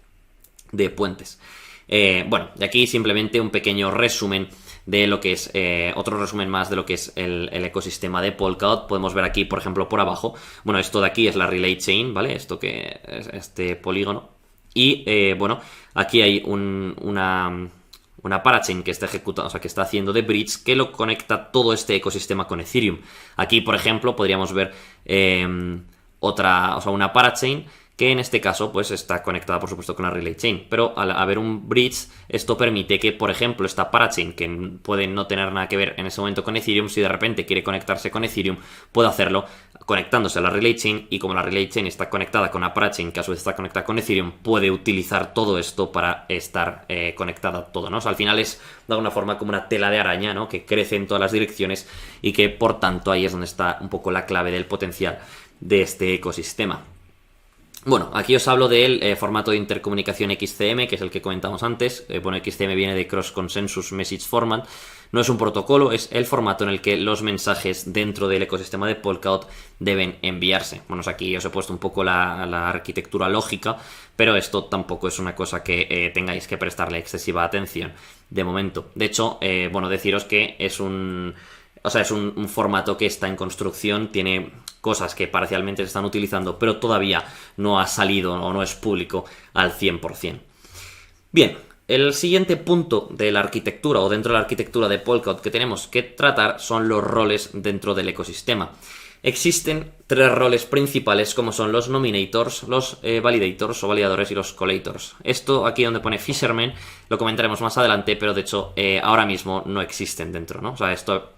de puentes. Y aquí simplemente un pequeño resumen de lo que es, otro resumen más de lo que es el ecosistema de Polkadot. Podemos ver aquí, por ejemplo, por abajo, esto de aquí es la Relay Chain, ¿vale? Esto que es este polígono. Y, aquí hay una parachain que está ejecutando, o sea, que está haciendo de bridge, que lo conecta todo este ecosistema con Ethereum. Aquí, por ejemplo, podríamos ver una parachain que en este caso pues está conectada por supuesto con la Relay Chain, pero al haber un bridge esto permite que, por ejemplo, esta parachain, que puede no tener nada que ver en ese momento con Ethereum, si de repente quiere conectarse con Ethereum, puede hacerlo conectándose a la Relay Chain, y como la Relay Chain está conectada con una parachain que a su vez está conectada con Ethereum, puede utilizar todo esto para estar conectada a todo, ¿no? O sea, al final es de alguna forma como una tela de araña, ¿no? Que crece en todas las direcciones y que por tanto ahí es donde está un poco la clave del potencial de este ecosistema. Aquí os hablo del formato de intercomunicación XCM, que es el que comentamos antes. XCM viene de Cross Consensus Message Format. No es un protocolo, es el formato en el que los mensajes dentro del ecosistema de Polkadot deben enviarse. Aquí os he puesto un poco la arquitectura lógica, pero esto tampoco es una cosa que tengáis que prestarle excesiva atención de momento. De hecho, deciros que es O sea, es un formato que está en construcción, tiene cosas que parcialmente se están utilizando, pero todavía no ha salido o no es público al 100%. Bien, el siguiente punto de la arquitectura o dentro de la arquitectura de Polkadot que tenemos que tratar son los roles dentro del ecosistema. Existen 3 roles principales como son los nominators, los validators o validadores y los collators. Esto aquí donde pone fisherman lo comentaremos más adelante, pero de hecho ahora mismo no existen dentro, ¿no? O sea, esto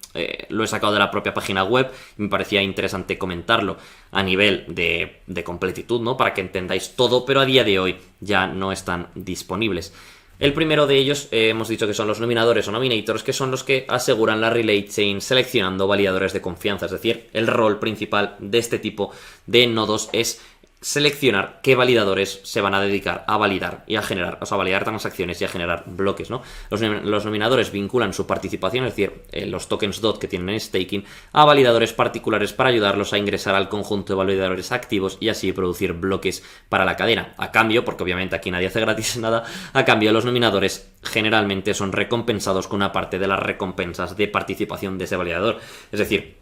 lo he sacado de la propia página web y me parecía interesante comentarlo a nivel de completitud, ¿no? Para que entendáis todo, pero a día de hoy ya no están disponibles. El primero de ellos hemos dicho que son los nominadores o nominators, que son los que aseguran la relay chain seleccionando validadores de confianza. Es decir, el rol principal de este tipo de nodos es seleccionar qué validadores se van a dedicar a validar y a generar, o sea, a validar transacciones y a generar bloques, ¿no? Los nominadores vinculan su participación, es decir, los tokens DOT que tienen en staking, a validadores particulares para ayudarlos a ingresar al conjunto de validadores activos y así producir bloques para la cadena. A cambio, porque obviamente aquí nadie hace gratis nada, a cambio los nominadores generalmente son recompensados con una parte de las recompensas de participación de ese validador. Es decir,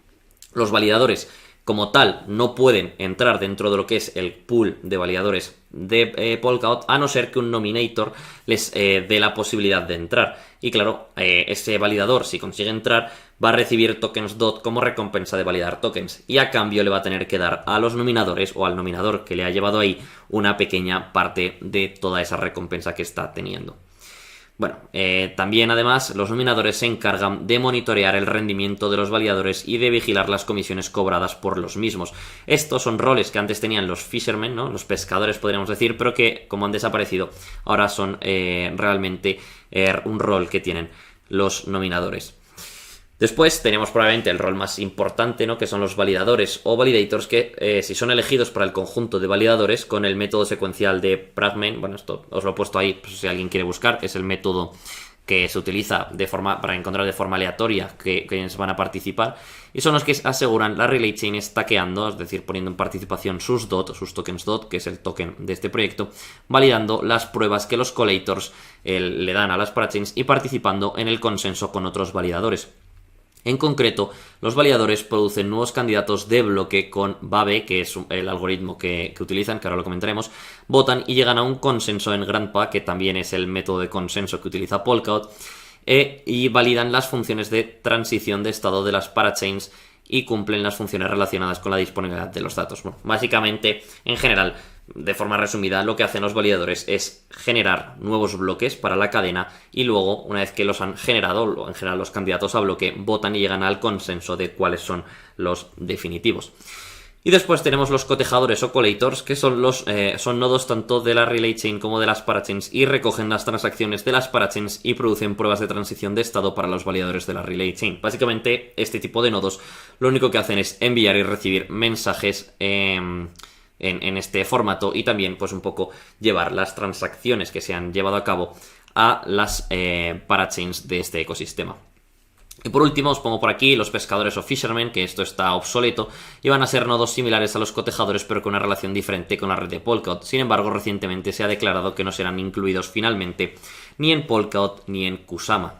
los validadores como tal no pueden entrar dentro de lo que es el pool de validadores de Polkadot, a no ser que un nominator les dé la posibilidad de entrar. Y claro, ese validador, si consigue entrar, va a recibir tokens DOT como recompensa de validar tokens, y a cambio le va a tener que dar a los nominadores o al nominador que le ha llevado ahí una pequeña parte de toda esa recompensa que está teniendo. Bueno, también además los nominadores se encargan de monitorear el rendimiento de los validadores y de vigilar las comisiones cobradas por los mismos. Estos son roles que antes tenían los fishermen, ¿no? Los pescadores podríamos decir, pero que como han desaparecido ahora son realmente un rol que tienen los nominadores. Después tenemos probablemente el rol más importante, ¿no? Que son los validadores o validators, que si son elegidos para el conjunto de validadores con el método secuencial de Pragman, bueno, esto os lo he puesto ahí, pues, si alguien quiere buscar, es el método que se utiliza para encontrar de forma aleatoria quienes van a participar, y son los que aseguran la relay chain stackeando, es decir, poniendo en participación sus DOT, sus tokens DOT, que es el token de este proyecto, validando las pruebas que los collators le dan a las parachains y participando en el consenso con otros validadores. En concreto, los validadores producen nuevos candidatos de bloque con Babe, que es el algoritmo que utilizan, que ahora lo comentaremos, votan y llegan a un consenso en Grandpa, que también es el método de consenso que utiliza Polkadot, y validan las funciones de transición de estado de las parachains y cumplen las funciones relacionadas con la disponibilidad de los datos. Bueno, básicamente, en general, de forma resumida, lo que hacen los validadores es generar nuevos bloques para la cadena y luego, una vez que los han generado, en general los candidatos a bloque votan y llegan al consenso de cuáles son los definitivos. Y después tenemos los cotejadores o collators, que son nodos tanto de la relay chain como de las parachains y recogen las transacciones de las parachains y producen pruebas de transición de estado para los validadores de la relay chain. Básicamente, este tipo de nodos lo único que hacen es enviar y recibir mensajes en este formato y también pues un poco llevar las transacciones que se han llevado a cabo a las parachains de este ecosistema. Y por último os pongo por aquí los pescadores o fishermen, que esto está obsoleto y van a ser nodos similares a los cotejadores pero con una relación diferente con la red de Polkadot. Sin embargo, recientemente se ha declarado que no serán incluidos finalmente ni en Polkadot ni en Kusama.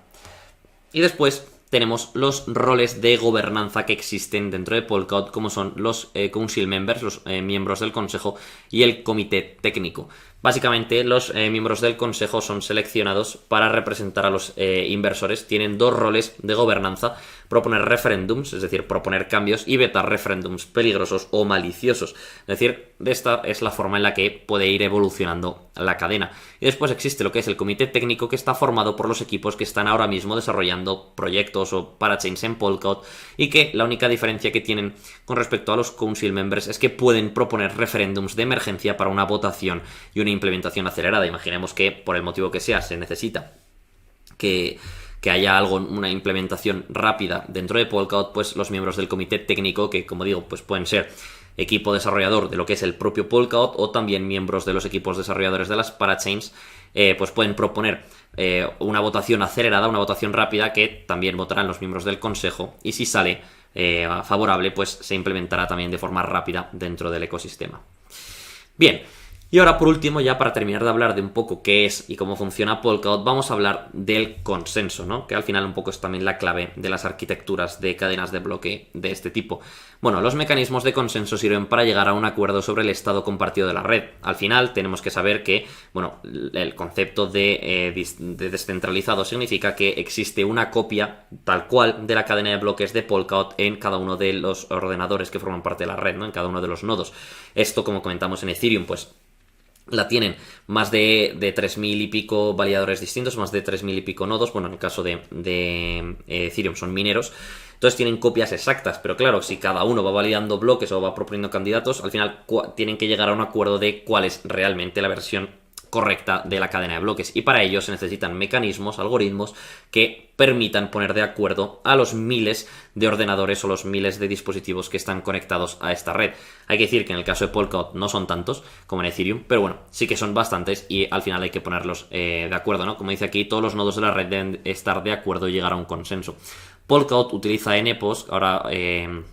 Y después tenemos los roles de gobernanza que existen dentro de Polkadot, como son los council members, los miembros del consejo, y el comité técnico. Básicamente, los miembros del consejo son seleccionados para representar a los inversores. Tienen 2 roles de gobernanza: proponer referéndums, es decir, proponer cambios, y vetar referéndums peligrosos o maliciosos. Es decir, esta es la forma en la que puede ir evolucionando la cadena. Y después existe lo que es el comité técnico, que está formado por los equipos que están ahora mismo desarrollando proyectos o parachains en Polkadot, y que la única diferencia que tienen con respecto a los council members es que pueden proponer referéndums de emergencia para una votación y una implementación acelerada. Imaginemos que por el motivo que sea se necesita que haya una implementación rápida dentro de Polkadot, pues los miembros del comité técnico, que como digo, pues pueden ser equipo desarrollador de lo que es el propio Polkadot o también miembros de los equipos desarrolladores de las parachains, pues pueden proponer una votación acelerada, una votación rápida, que también votarán los miembros del consejo, y si sale favorable, pues se implementará también de forma rápida dentro del ecosistema. Bien, Y ahora, por último, ya para terminar de hablar de un poco qué es y cómo funciona Polkadot, vamos a hablar del consenso, ¿no? Que al final un poco es también la clave de las arquitecturas de cadenas de bloque de este tipo. Bueno, los mecanismos de consenso sirven para llegar a un acuerdo sobre el estado compartido de la red. Al final tenemos que saber que, bueno, el concepto de descentralizado significa que existe una copia tal cual de la cadena de bloques de Polkadot en cada uno de los ordenadores que forman parte de la red, ¿no? En cada uno de los nodos. Esto, como comentamos en Ethereum, pues la tienen más de 3.000 y pico validadores distintos, más de 3.000 y pico nodos. Bueno, en el caso de Ethereum son mineros. Entonces tienen copias exactas, pero claro, si cada uno va validando bloques o va proponiendo candidatos, al final tienen que llegar a un acuerdo de cuál es realmente la versión correcta de la cadena de bloques, y para ello se necesitan mecanismos, algoritmos que permitan poner de acuerdo a los miles de ordenadores o los miles de dispositivos que están conectados a esta red. Hay que decir que en el caso de Polkadot no son tantos como en Ethereum, pero bueno, sí que son bastantes y al final hay que ponerlos de acuerdo, ¿no? Como dice aquí, todos los nodos de la red deben estar de acuerdo y llegar a un consenso. Polkadot utiliza NPOS, ahora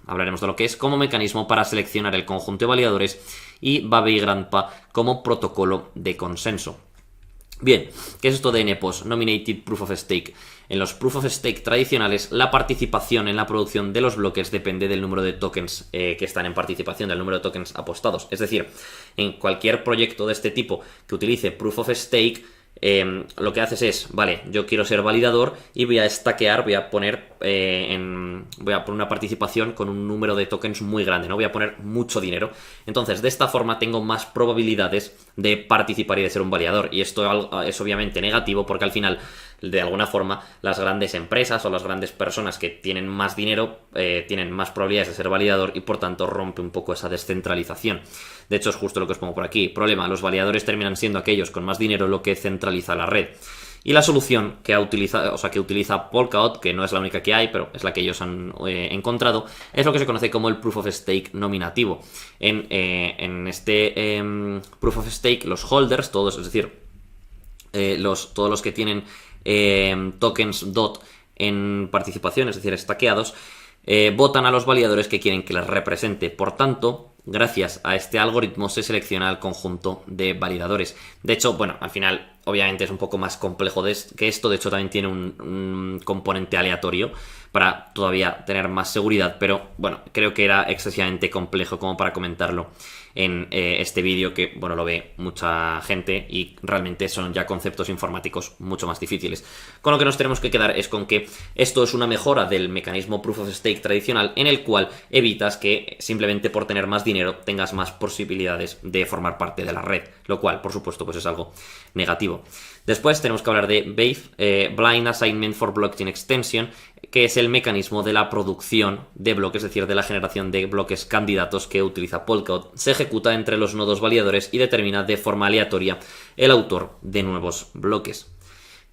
hablaremos de lo que es, como mecanismo para seleccionar el conjunto de validadores, y Bavey Grandpa como protocolo de consenso. Bien, ¿qué es esto de NPOS? Nominated Proof of Stake. En los Proof of Stake tradicionales, la participación en la producción de los bloques depende del número de tokens que están en participación, del número de tokens apostados. Es decir, en cualquier proyecto de este tipo que utilice Proof of Stake, lo que haces es, vale, yo quiero ser validador y voy a stackear, voy a poner una participación con un número de tokens muy grande, ¿no? Voy a poner mucho dinero. Entonces, de esta forma tengo más probabilidades de participar y de ser un validador. Y esto es obviamente negativo porque al final, de alguna forma, las grandes empresas o las grandes personas que tienen más dinero tienen más probabilidades de ser validador y por tanto rompe un poco esa descentralización. De hecho, es justo lo que os pongo por aquí. Problema, los validadores terminan siendo aquellos con más dinero, lo que centraliza la red. Y la solución que utiliza Polkadot, que no es la única que hay, pero es la que ellos han encontrado, es lo que se conoce como el Proof of Stake nominativo. En este Proof of Stake, los holders, todos, es decir, todos los que tienen tokens DOT en participación, es decir, stackeados, votan a los validadores que quieren que les represente. Por tanto, gracias a este algoritmo se selecciona el conjunto de validadores. De hecho, bueno, al final obviamente es un poco más complejo que esto. De hecho, también tiene un componente aleatorio para todavía tener más seguridad, pero bueno, creo que era excesivamente complejo como para comentarlo en este vídeo, que bueno, lo ve mucha gente y realmente son ya conceptos informáticos mucho más difíciles. Con lo que nos tenemos que quedar es con que esto es una mejora del mecanismo Proof of Stake tradicional, en el cual evitas que simplemente por tener más dinero tengas más posibilidades de formar parte de la red, lo cual por supuesto pues es algo negativo. Después tenemos que hablar de BAFE, Blind Assignment for Blockchain Extension, que es el mecanismo de la producción de bloques, es decir, de la generación de bloques candidatos que utiliza Polkadot. Se ejecuta entre los nodos validadores y determina de forma aleatoria el autor de nuevos bloques.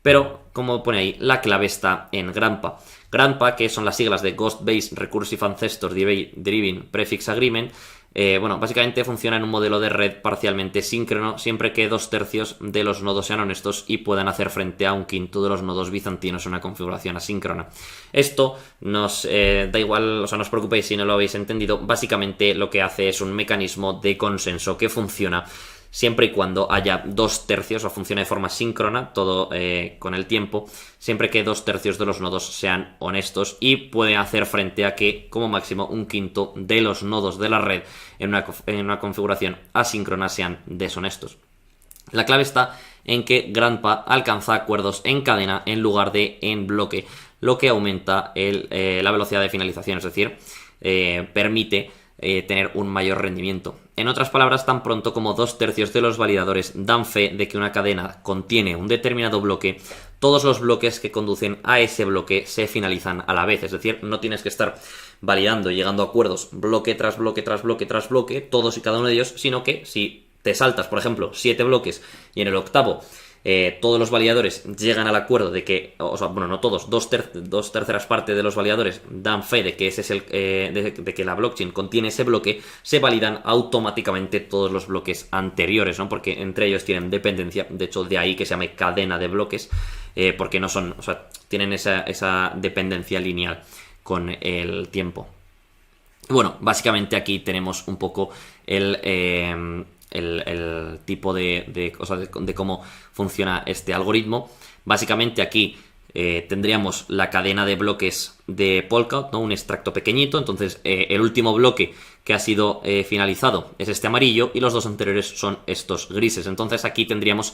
Pero, como pone ahí, la clave está en Grandpa. Grandpa, que son las siglas de Ghost Based Recursive Ancestor Driven Prefix Agreement, básicamente funciona en un modelo de red parcialmente síncrono, siempre que 2/3 de los nodos sean honestos y puedan hacer frente a 1/5 de los nodos bizantinos en una configuración asíncrona. Esto nos da igual, o sea, no os preocupéis si no lo habéis entendido. Básicamente lo que hace es un mecanismo de consenso que funciona siempre y cuando haya 2/3, o funciona de forma síncrona, todo con el tiempo, siempre que 2/3 de los nodos sean honestos, y puede hacer frente a que, como máximo, 1/5 de los nodos de la red en una configuración asíncrona sean deshonestos. La clave está en que Grandpa alcanza acuerdos en cadena en lugar de en bloque, lo que aumenta la velocidad de finalización, es decir, permite tener un mayor rendimiento. En otras palabras, tan pronto como 2/3 de los validadores dan fe de que una cadena contiene un determinado bloque, todos los bloques que conducen a ese bloque se finalizan a la vez. Es decir, no tienes que estar validando y llegando a acuerdos bloque tras bloque tras bloque tras bloque, todos y cada uno de ellos, sino que si te saltas, por ejemplo, 7 bloques y en el octavo todos los validadores llegan al acuerdo de que, o sea, bueno, no todos, dos terceras partes de los validadores dan fe de que ese es de que la blockchain contiene ese bloque, se validan automáticamente todos los bloques anteriores, ¿no? Porque entre ellos tienen dependencia. De hecho, de ahí que se llame cadena de bloques, porque no son, o sea, tienen esa dependencia lineal con el tiempo. Bueno, básicamente aquí tenemos un poco el tipo de cómo funciona este algoritmo. Básicamente aquí tendríamos la cadena de bloques de Polkadot, ¿no? Un extracto pequeñito. Entonces el último bloque que ha sido finalizado es este amarillo y los dos anteriores son estos grises. Entonces aquí tendríamos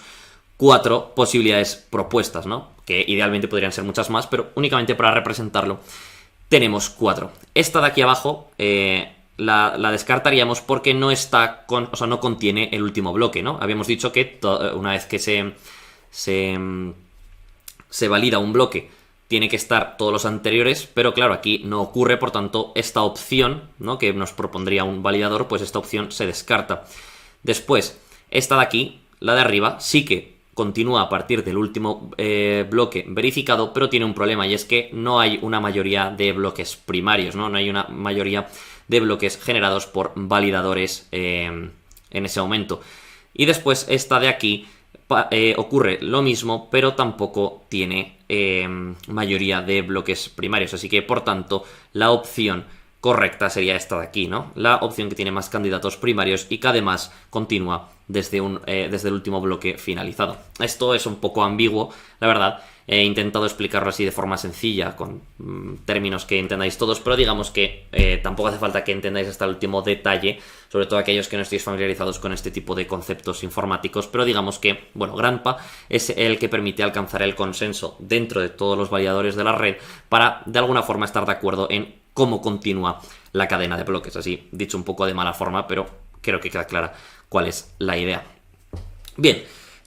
4 posibilidades propuestas, ¿no? Que idealmente podrían ser muchas más, pero únicamente para representarlo tenemos 4. Esta de aquí abajo la descartaríamos porque no no contiene el último bloque, ¿no? Habíamos dicho que una vez que se valida un bloque, tiene que estar todos los anteriores, pero claro, aquí no ocurre, por tanto, esta opción, ¿no? Que nos propondría un validador, pues esta opción se descarta. Después, esta de aquí, la de arriba, sí que continúa a partir del último bloque verificado, pero tiene un problema, y es que no hay una mayoría de bloques primarios, ¿no? No hay una mayoría de bloques generados por validadores en ese momento. Y después, esta de aquí, ocurre lo mismo, pero tampoco tiene mayoría de bloques primarios. Así que, por tanto, la opción correcta sería esta de aquí, ¿no? La opción que tiene más candidatos primarios y que además continúa desde el último bloque finalizado. Esto es un poco ambiguo, la verdad. He intentado explicarlo así de forma sencilla, con términos que entendáis todos, pero digamos que tampoco hace falta que entendáis hasta el último detalle, sobre todo aquellos que no estéis familiarizados con este tipo de conceptos informáticos, pero digamos que, bueno, Grandpa es el que permite alcanzar el consenso dentro de todos los validadores de la red para, de alguna forma, estar de acuerdo en cómo continúa la cadena de bloques. Así, dicho un poco de mala forma, pero creo que queda clara cuál es la idea. Bien.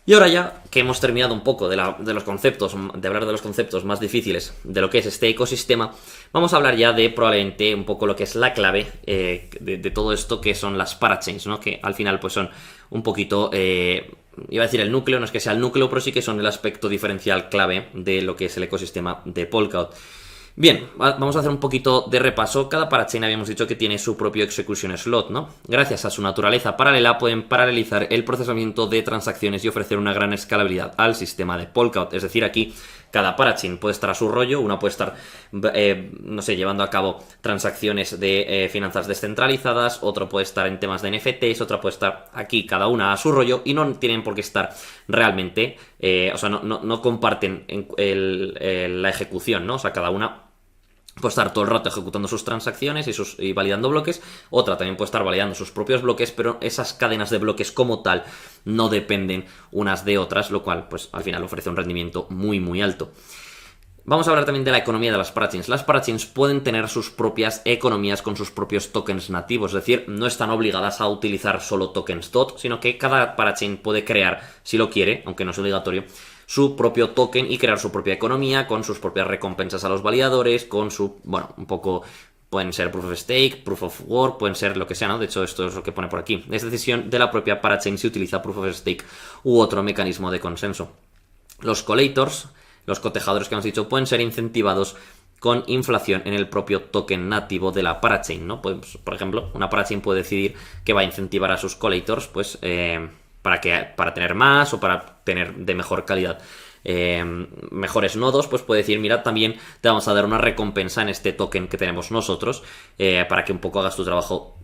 Y ahora ya que hemos terminado un poco de hablar de los conceptos más difíciles de lo que es este ecosistema, vamos a hablar ya de probablemente un poco lo que es la clave de todo esto, que son las parachains, ¿no? Que al final pues son un poquito, iba a decir el núcleo, no es que sea el núcleo, pero sí que son el aspecto diferencial clave de lo que es el ecosistema de Polkadot. Bien, vamos a hacer un poquito de repaso. Cada parachain habíamos dicho que tiene su propio execution slot, ¿no? Gracias a su naturaleza paralela pueden paralelizar el procesamiento de transacciones y ofrecer una gran escalabilidad al sistema de Polkadot. Es decir, aquí cada parachain puede estar a su rollo, una puede estar, no sé, llevando a cabo transacciones de finanzas descentralizadas, otro puede estar en temas de NFTs, otra puede estar aquí, cada una a su rollo, y no tienen por qué estar realmente, no comparten la ejecución, ¿no? O sea, cada una puede estar todo el rato ejecutando sus transacciones y validando bloques. Otra también puede estar validando sus propios bloques, pero esas cadenas de bloques como tal no dependen unas de otras, lo cual pues al final ofrece un rendimiento muy muy alto. Vamos a hablar también de la economía de las parachains. Las parachains pueden tener sus propias economías con sus propios tokens nativos, es decir, no están obligadas a utilizar solo tokens DOT, sino que cada parachain puede crear, si lo quiere, aunque no es obligatorio, su propio token y crear su propia economía con sus propias recompensas a los validadores, con su, bueno, un poco, pueden ser Proof of Stake, Proof of Work, pueden ser lo que sea, ¿no? De hecho, esto es lo que pone por aquí. Es decisión de la propia parachain si utiliza Proof of Stake u otro mecanismo de consenso. Los collators, los cotejadores que hemos dicho, pueden ser incentivados con inflación en el propio token nativo de la parachain, ¿no? Pues, por ejemplo, una parachain puede decidir que va a incentivar a sus collators, pues, para tener más o para tener de mejor calidad mejores nodos, pues puede decir, mira, también te vamos a dar una recompensa en este token que tenemos nosotros para que un poco hagas tu trabajo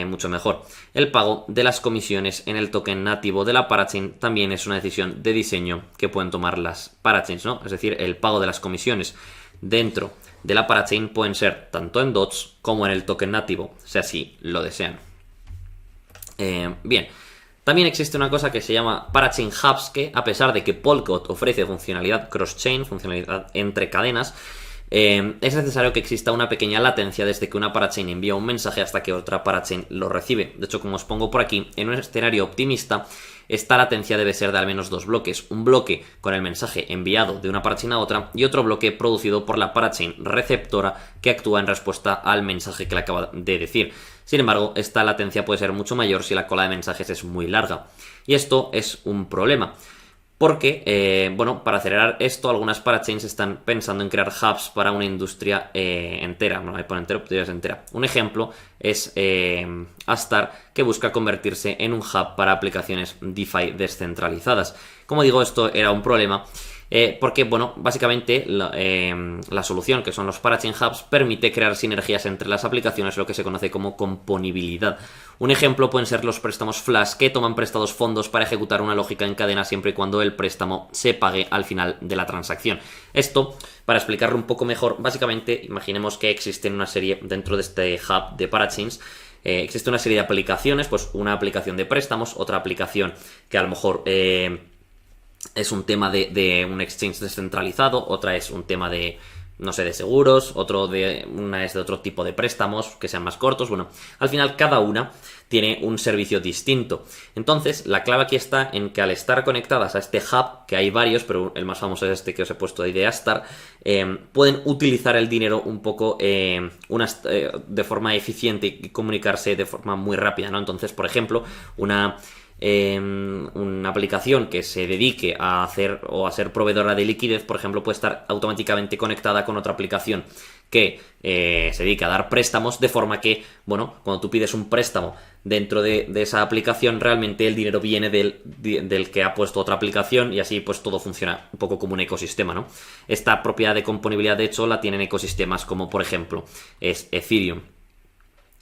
mucho mejor. El pago de las comisiones en el token nativo de la parachain también es una decisión de diseño que pueden tomar las parachains, ¿no? Es decir, el pago de las comisiones dentro de la parachain pueden ser tanto en DOTs como en el token nativo, si así lo desean. Bien. También existe una cosa que se llama Parachain Hubs, que a pesar de que Polkadot ofrece funcionalidad cross-chain, funcionalidad entre cadenas, es necesario que exista una pequeña latencia desde que una parachain envía un mensaje hasta que otra parachain lo recibe. De hecho, como os pongo por aquí, en un escenario optimista, esta latencia debe ser de al menos 2 bloques. Un bloque con el mensaje enviado de una parachain a otra y otro bloque producido por la parachain receptora que actúa en respuesta al mensaje que le acaba de decir. Sin embargo, esta latencia puede ser mucho mayor si la cola de mensajes es muy larga. Y esto es un problema. Porque, para acelerar esto, algunas parachains están pensando en crear hubs para una industria entera. No hay por entero, pero es entera. Un ejemplo es Astar, que busca convertirse en un hub para aplicaciones DeFi descentralizadas. Como digo, esto era un problema Porque, bueno, básicamente la solución, que son los Parachain Hubs, permite crear sinergias entre las aplicaciones, lo que se conoce como componibilidad. Un ejemplo pueden ser los préstamos Flash, que toman prestados fondos para ejecutar una lógica en cadena siempre y cuando el préstamo se pague al final de la transacción. Esto, para explicarlo un poco mejor, básicamente imaginemos que existen una serie dentro de este hub de Parachains. Existe una serie de aplicaciones, pues una aplicación de préstamos, otra aplicación que a lo mejor es un tema de un exchange descentralizado, otra es un tema de, no sé, de seguros, una es de otro tipo de préstamos que sean más cortos. Bueno, al final cada una tiene un servicio distinto. Entonces, la clave aquí está en que al estar conectadas a este hub, que hay varios, pero el más famoso es este que os he puesto de Ideastar, pueden utilizar el dinero un poco de forma eficiente y comunicarse de forma muy rápida, ¿no? Entonces, por ejemplo, una aplicación que se dedique a ser proveedora de liquidez, por ejemplo, puede estar automáticamente conectada con otra aplicación que se dedica a dar préstamos, de forma que, bueno, cuando tú pides un préstamo dentro de esa aplicación, realmente el dinero viene del que ha puesto otra aplicación, y así pues todo funciona un poco como un ecosistema, ¿no? Esta propiedad de componibilidad, de hecho, la tienen ecosistemas como, por ejemplo, es Ethereum.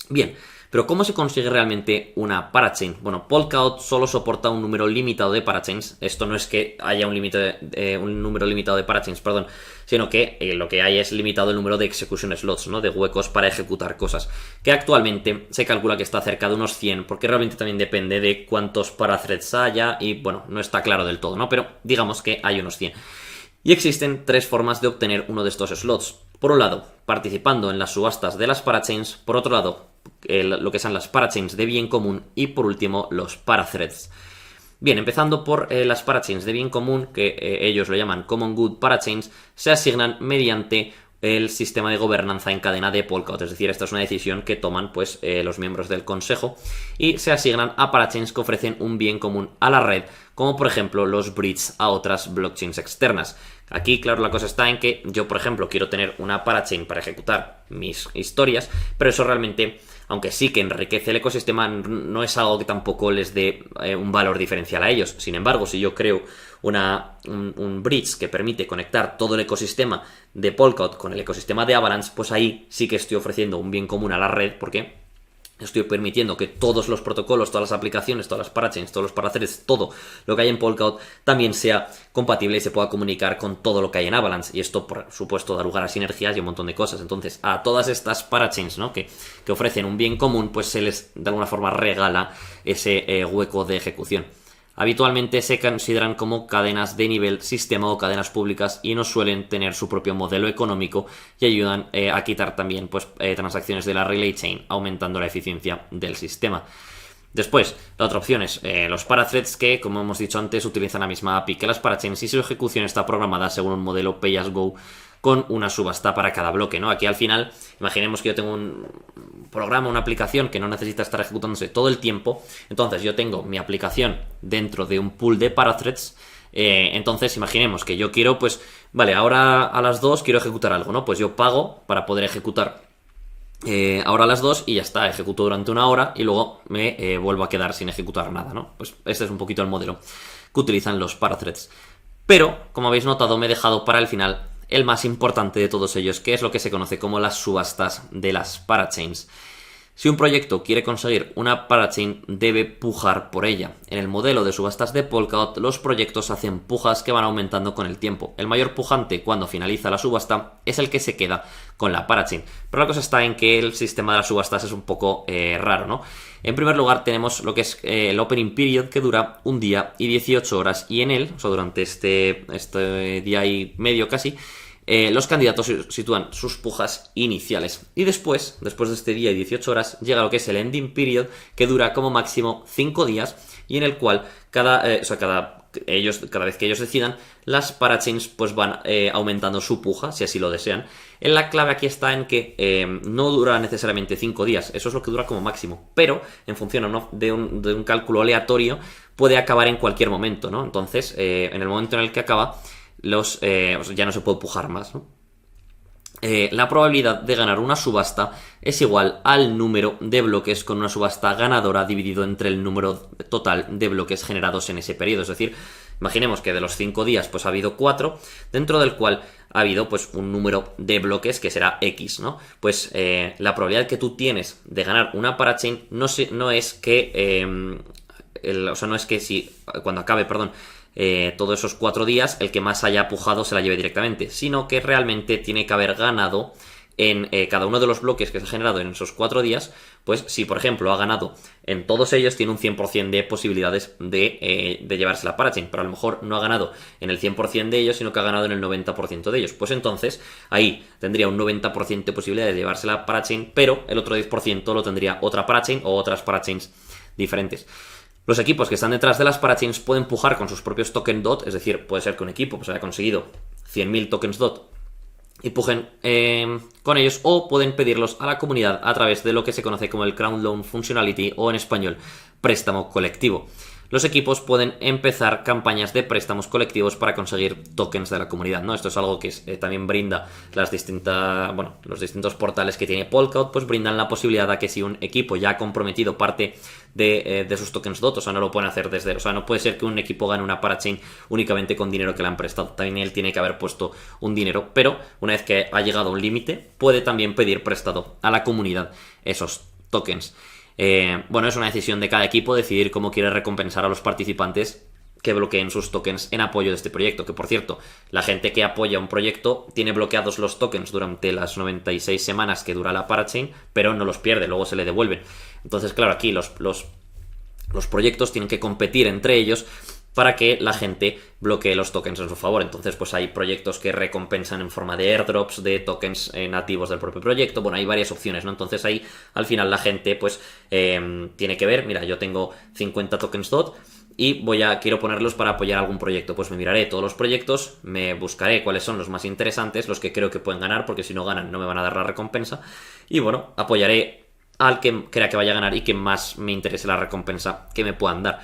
Bien, pero ¿cómo se consigue realmente una parachain? Bueno, Polkadot solo soporta un número limitado de parachains. Esto no es que haya un número limitado de parachains, perdón, sino que lo que hay es limitado el número de execution slots, ¿no? De huecos para ejecutar cosas, que actualmente se calcula que está cerca de unos 100, porque realmente también depende de cuántos parathreads haya y, bueno, no está claro del todo, ¿no? Pero digamos que hay unos 100. Y existen tres formas de obtener uno de estos slots. Por un lado, participando en las subastas de las parachains. Por otro lado, lo que son las parachains de bien común. Y por último, los parathreads. Bien, empezando por las parachains de bien común, que ellos lo llaman Common Good Parachains, se asignan mediante el sistema de gobernanza en cadena de Polkadot. Es decir, esta es una decisión que toman pues los miembros del consejo, y se asignan a parachains que ofrecen un bien común a la red, como por ejemplo los bridges a otras blockchains externas. Aquí, claro, la cosa está en que yo, por ejemplo, quiero tener una parachain para ejecutar mis historias, pero eso realmente, aunque sí que enriquece el ecosistema, no es algo que tampoco les dé un valor diferencial a ellos. Sin embargo, si yo creo un bridge que permite conectar todo el ecosistema de Polkadot con el ecosistema de Avalanche, pues ahí sí que estoy ofreciendo un bien común a la red, porque estoy permitiendo que todos los protocolos, todas las aplicaciones, todas las parachains, todos los parathreads, todo lo que hay en Polkadot también sea compatible y se pueda comunicar con todo lo que hay en Avalanche. Y esto, por supuesto, da lugar a sinergias y un montón de cosas. Entonces, a todas estas parachains, ¿no?, que ofrecen un bien común, pues se les de alguna forma regala ese hueco de ejecución. Habitualmente se consideran como cadenas de nivel sistema o cadenas públicas, y no suelen tener su propio modelo económico, y ayudan a quitar también pues transacciones de la relay chain, aumentando la eficiencia del sistema. Después, la otra opción es los parathreads, que, como hemos dicho antes, utilizan la misma API que las parachains, y su ejecución está programada según un modelo pay as go, con una subasta para cada bloque, ¿no? Aquí al final, imaginemos que yo tengo un programa, una aplicación que no necesita estar ejecutándose todo el tiempo. Entonces yo tengo mi aplicación dentro de un pool de parathreads. Entonces imaginemos que yo quiero, pues, vale, ahora a las 2 quiero ejecutar algo, ¿no? Pues yo pago para poder ejecutar ahora a las 2 y ya está, ejecuto durante una hora y luego me vuelvo a quedar sin ejecutar nada, ¿no? Pues este es un poquito el modelo que utilizan los parathreads. Pero, como habéis notado, me he dejado para el final el más importante de todos ellos, que es lo que se conoce como las subastas de las parachains. Si un proyecto quiere conseguir una parachain, debe pujar por ella. En el modelo de subastas de Polkadot, los proyectos hacen pujas que van aumentando con el tiempo. El mayor pujante, cuando finaliza la subasta, es el que se queda con la parachain. Pero la cosa está en que el sistema de las subastas es un poco raro, ¿no? En primer lugar, tenemos lo que es el opening period, que dura 1 día y 18 horas, y en él, o sea, durante este día y medio casi, los candidatos sitúan sus pujas iniciales. Y después de este día y 18 horas, llega lo que es el ending period, que dura como máximo 5 días, y en el cual cada vez que ellos decidan, las parachains pues van aumentando su puja, si así lo desean. La clave aquí está en que no dura necesariamente 5 días, eso es lo que dura como máximo, pero en función, ¿no?, de un cálculo aleatorio, puede acabar en cualquier momento, ¿no? Entonces, en el momento en el que acaba, ya no se puede pujar más, ¿no? La probabilidad de ganar una subasta es igual al número de bloques con una subasta ganadora dividido entre el número total de bloques generados en ese periodo. Es decir, Imaginemos que de los 5 días pues ha habido 4, dentro del cual ha habido pues un número de bloques que será X, ¿no? Pues la probabilidad que tú tienes de ganar una parachain no es que... no es que si cuando acabe, todos esos 4 días, el que más haya pujado se la lleve directamente, sino que realmente tiene que haber ganado en cada uno de los bloques que se ha generado en esos 4 días, pues si por ejemplo ha ganado en todos ellos, tiene un 100% de posibilidades de llevarse la parachain, pero a lo mejor no ha ganado en el 100% de ellos, sino que ha ganado en el 90% de ellos. Pues entonces ahí tendría un 90% de posibilidades de llevarse la parachain, pero el otro 10% lo tendría otra parachain o otras parachains diferentes. Los equipos que están detrás de las parachains pueden pujar con sus propios tokens DOT, es decir, puede ser que un equipo pues haya conseguido 100.000 tokens DOT y pujen con ellos, o pueden pedirlos a la comunidad a través de lo que se conoce como el Crowd Loan Functionality, o en español, préstamo colectivo. Los equipos pueden empezar campañas de préstamos colectivos para conseguir tokens de la comunidad, ¿no? Esto es algo que también brinda los distintos portales que tiene Polkadot, pues brindan la posibilidad a que si un equipo ya ha comprometido parte de sus tokens DOT, o sea, no lo pueden hacer desde cero. O sea, no puede ser que un equipo gane una parachain únicamente con dinero que le han prestado. También él tiene que haber puesto un dinero, pero una vez que ha llegado a un límite, puede también pedir prestado a la comunidad esos tokens. Es una decisión de cada equipo decidir cómo quiere recompensar a los participantes que bloqueen sus tokens en apoyo de este proyecto. Que por cierto, la gente que apoya un proyecto tiene bloqueados los tokens durante las 96 semanas que dura la parachain, pero no los pierde, luego se le devuelven. Entonces, claro, aquí los proyectos tienen que competir entre ellos para que la gente bloquee los tokens en su favor. Entonces, pues hay proyectos que recompensan en forma de airdrops de tokens nativos del propio proyecto. Bueno, hay varias opciones, ¿no? Entonces ahí, al final, la gente, pues, tiene que ver, mira, yo tengo 50 tokens DOT y quiero ponerlos para apoyar algún proyecto. Pues me miraré todos los proyectos, me buscaré cuáles son los más interesantes, los que creo que pueden ganar, porque si no ganan no me van a dar la recompensa. Y bueno, apoyaré al que crea que vaya a ganar y que más me interese la recompensa que me puedan dar.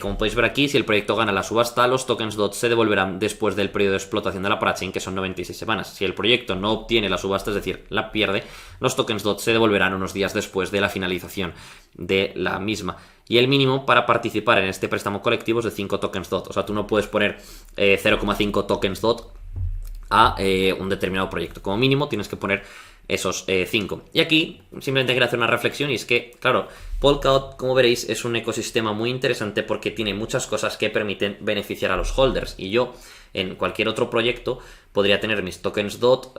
Como podéis ver aquí, si el proyecto gana la subasta, los tokens DOT se devolverán después del periodo de explotación de la parachain, que son 96 semanas. Si el proyecto no obtiene la subasta, es decir, la pierde, los tokens DOT se devolverán unos días después de la finalización de la misma. Y el mínimo para participar en este préstamo colectivo es de 5 tokens DOT. O sea, tú no puedes poner 0,5 tokens DOT a un determinado proyecto. Como mínimo tienes que poner esos 5. Y aquí simplemente quiero hacer una reflexión, y es que, claro, Polkadot, como veréis, es un ecosistema muy interesante porque tiene muchas cosas que permiten beneficiar a los holders. Y yo, en cualquier otro proyecto, podría tener mis tokens DOT,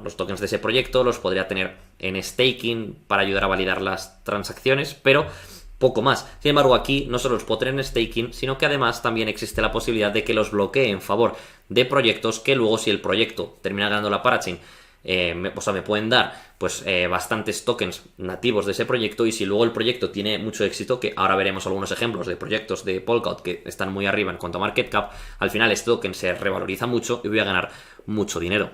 los tokens de ese proyecto, los podría tener en staking para ayudar a validar las transacciones, pero poco más. Sin embargo, aquí no solo los puedo tener en staking, sino que además también existe la posibilidad de que los bloquee en favor de proyectos que luego, si el proyecto termina ganando la parachain, me pueden dar pues bastantes tokens nativos de ese proyecto, y si luego el proyecto tiene mucho éxito, que ahora veremos algunos ejemplos de proyectos de Polkadot que están muy arriba en cuanto a market cap, al final este token se revaloriza mucho y voy a ganar mucho dinero.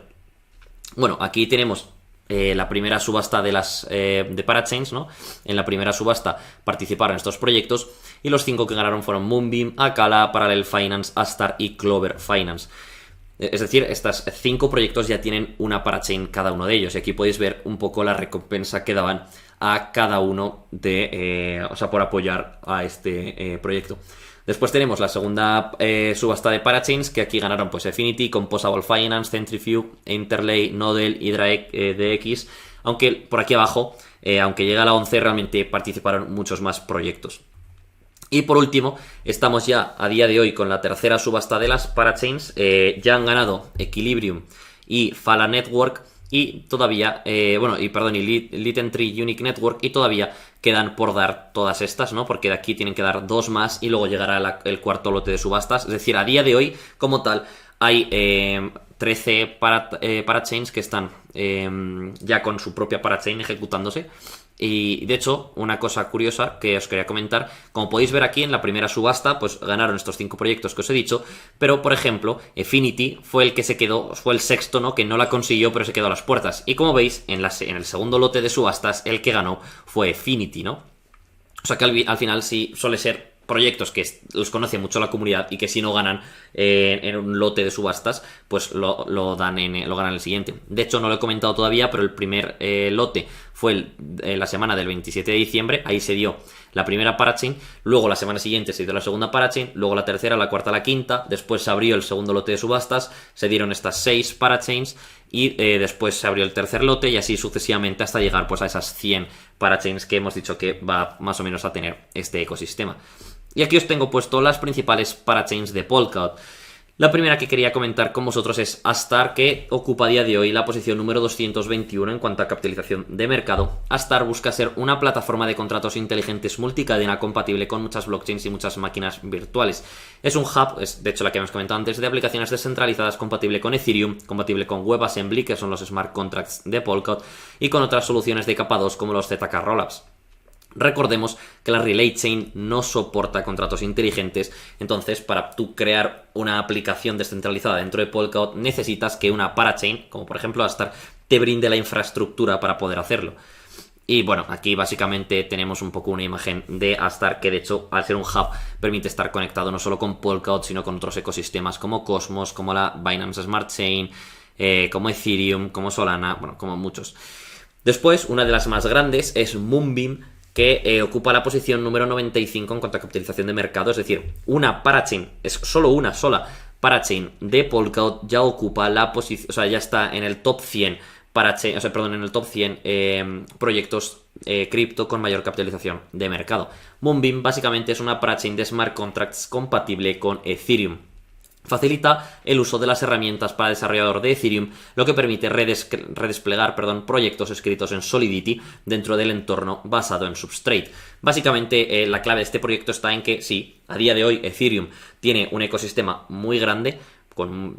Bueno, aquí tenemos la primera subasta de parachains, ¿no? En la primera subasta participaron estos proyectos y los 5 que ganaron fueron Moonbeam, Acala, Parallel Finance, Astar y Clover Finance. Es decir, estos 5 proyectos ya tienen una parachain cada uno de ellos, y aquí podéis ver un poco la recompensa que daban a cada uno por apoyar a este proyecto. Después tenemos la segunda subasta de parachains, que aquí ganaron pues Affinity, Composable Finance, Centrifuge, Interlay, Nodel, Hydra DX, aunque por aquí abajo, aunque llega a la 11, realmente participaron muchos más proyectos. Y por último, estamos ya a día de hoy con la tercera subasta de las parachains. Ya han ganado Equilibrium y Fala Network, y todavía, y ListenTree Unique Network, y todavía quedan por dar todas estas, ¿no? Porque de aquí tienen que dar 2 más y luego llegará el cuarto lote de subastas. Es decir, a día de hoy, como tal, hay 13 parachains que están ya con su propia parachain ejecutándose. Y de hecho, una cosa curiosa que os quería comentar, como podéis ver aquí en la primera subasta, pues ganaron estos 5 proyectos que os he dicho, pero por ejemplo, Affinity fue el que se quedó, fue el sexto, ¿no? Que no la consiguió, pero se quedó a las puertas. Y como veis, en el segundo lote de subastas, el que ganó fue Affinity, ¿no? O sea que al final sí suele ser proyectos que los conoce mucho la comunidad y que si no ganan en un lote de subastas, pues lo ganan en el siguiente. De hecho, no lo he comentado todavía, pero el primer lote fue la semana del 27 de diciembre. Ahí se dio la primera parachain, luego la semana siguiente se hizo la segunda parachain, luego la tercera, la cuarta, la quinta, después se abrió el segundo lote de subastas, se dieron estas 6 parachains y después se abrió el tercer lote y así sucesivamente hasta llegar pues a esas 100 parachains que hemos dicho que va más o menos a tener este ecosistema. Y aquí os tengo puesto las principales parachains de Polkadot. La primera que quería comentar con vosotros es Astar, que ocupa a día de hoy la posición número 221 en cuanto a capitalización de mercado. Astar busca ser una plataforma de contratos inteligentes multicadena compatible con muchas blockchains y muchas máquinas virtuales. Es un hub, es de hecho la que hemos comentado antes, de aplicaciones descentralizadas compatible con Ethereum, compatible con WebAssembly, que son los smart contracts de Polkadot, y con otras soluciones de capa 2 como los ZK Rollups. Recordemos que la Relay Chain no soporta contratos inteligentes, entonces para tú crear una aplicación descentralizada dentro de Polkadot necesitas que una parachain, como por ejemplo Astar, te brinde la infraestructura para poder hacerlo. Y bueno, aquí básicamente tenemos un poco una imagen de Astar que de hecho al ser un hub permite estar conectado no solo con Polkadot sino con otros ecosistemas como Cosmos, como la Binance Smart Chain, como Ethereum, como Solana, bueno, como muchos. Después, una de las más grandes es Moonbeam, que ocupa la posición número 95 en cuanto a capitalización de mercado, es decir, una parachain, es solo una sola parachain de Polkadot ya ocupa la posición, o sea, ya está en el top 100 parachain, o sea, perdón, en el top 100 proyectos cripto con mayor capitalización de mercado. Moonbeam básicamente es una parachain de smart contracts compatible con Ethereum. Facilita el uso de las herramientas para el desarrollador de Ethereum, lo que permite redesplegar proyectos escritos en Solidity dentro del entorno basado en Substrate. Básicamente, la clave de este proyecto está en que sí, a día de hoy Ethereum tiene un ecosistema muy grande con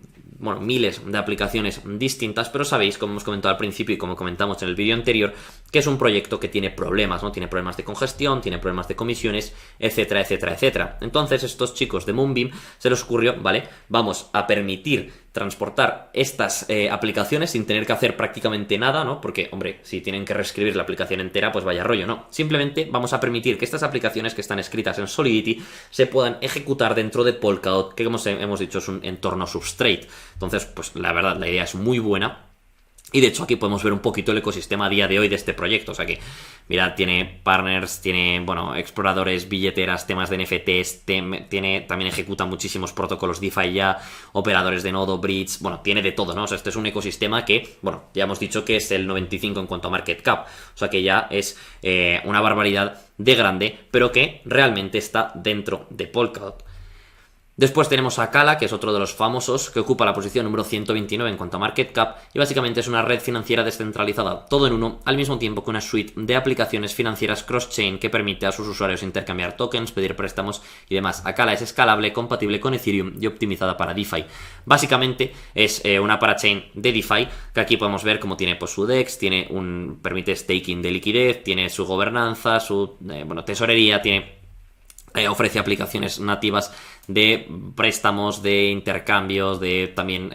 miles de aplicaciones distintas, pero sabéis, como hemos comentado al principio y como comentamos en el vídeo anterior, que es un proyecto que tiene problemas, ¿no? Tiene problemas de congestión, tiene problemas de comisiones, etcétera, etcétera, etcétera. Entonces, estos chicos de Moonbeam se les ocurrió, ¿vale? Vamos a permitir transportar estas aplicaciones sin tener que hacer prácticamente nada, ¿no? Porque, hombre, si tienen que reescribir la aplicación entera, pues vaya rollo, ¿no? Simplemente vamos a permitir que estas aplicaciones que están escritas en Solidity se puedan ejecutar dentro de Polkadot, que como hemos dicho es un entorno Substrate. Entonces, pues la verdad, la idea es muy buena. Y de hecho aquí podemos ver un poquito el ecosistema a día de hoy de este proyecto. O sea que, mirad, tiene partners, tiene, exploradores, billeteras, temas de NFTs, también ejecuta muchísimos protocolos DeFi ya, operadores de nodo, bridge, tiene de todo, ¿no? O sea, este es un ecosistema que, ya hemos dicho que es el 95 en cuanto a market cap. O sea que ya es una barbaridad de grande, pero que realmente está dentro de Polkadot. Después tenemos a Kala, que es otro de los famosos, que ocupa la posición número 129 en cuanto a market cap y básicamente es una red financiera descentralizada, todo en uno, al mismo tiempo que una suite de aplicaciones financieras cross-chain que permite a sus usuarios intercambiar tokens, pedir préstamos y demás. Kala es escalable, compatible con Ethereum y optimizada para DeFi. Básicamente es una parachain de DeFi, que aquí podemos ver cómo tiene su DEX, permite staking de liquidez, tiene su gobernanza, su tesorería, ofrece aplicaciones nativas de préstamos, de intercambios, de también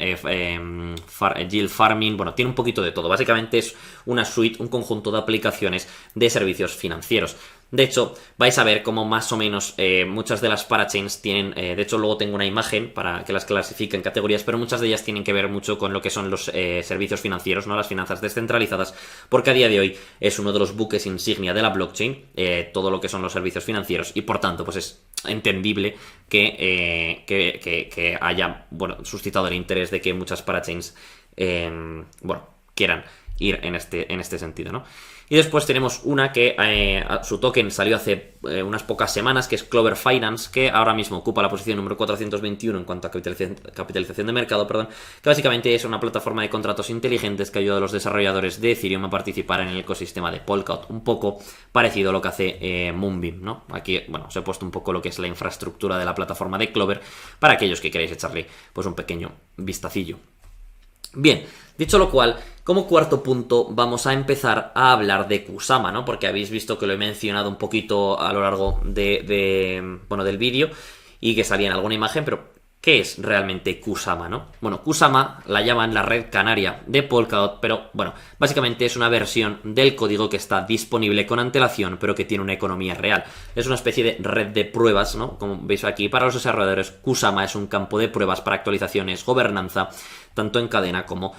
yield farming, tiene un poquito de todo. Básicamente es una suite, un conjunto de aplicaciones de servicios financieros. De hecho, vais a ver cómo más o menos muchas de las parachains tienen, de hecho luego tengo una imagen para que las clasifique en categorías, pero muchas de ellas tienen que ver mucho con lo que son los servicios financieros, ¿no? Las finanzas descentralizadas, porque a día de hoy es uno de los buques insignia de la blockchain, todo lo que son los servicios financieros, y por tanto pues es entendible que haya suscitado el interés de que muchas parachains quieran ir en este sentido, ¿no? Y después tenemos una que su token salió hace unas pocas semanas, que es Clover Finance, que ahora mismo ocupa la posición número 421 en cuanto a capitalización de mercado, que básicamente es una plataforma de contratos inteligentes que ayuda a los desarrolladores de Ethereum a participar en el ecosistema de Polkadot, un poco parecido a lo que hace Moonbeam, ¿no? Aquí, os he puesto un poco lo que es la infraestructura de la plataforma de Clover para aquellos que queráis echarle pues un pequeño vistacillo. Bien, dicho lo cual, como cuarto punto vamos a empezar a hablar de Kusama, ¿no? Porque habéis visto que lo he mencionado un poquito a lo largo del vídeo y que salía en alguna imagen, pero ¿qué es realmente Kusama, no? Bueno, Kusama la llaman la red canaria de Polkadot, pero bueno, básicamente es una versión del código que está disponible con antelación, pero que tiene una economía real. Es una especie de red de pruebas, ¿no? Como veis aquí, para los desarrolladores, Kusama es un campo de pruebas para actualizaciones, gobernanza, tanto en cadena como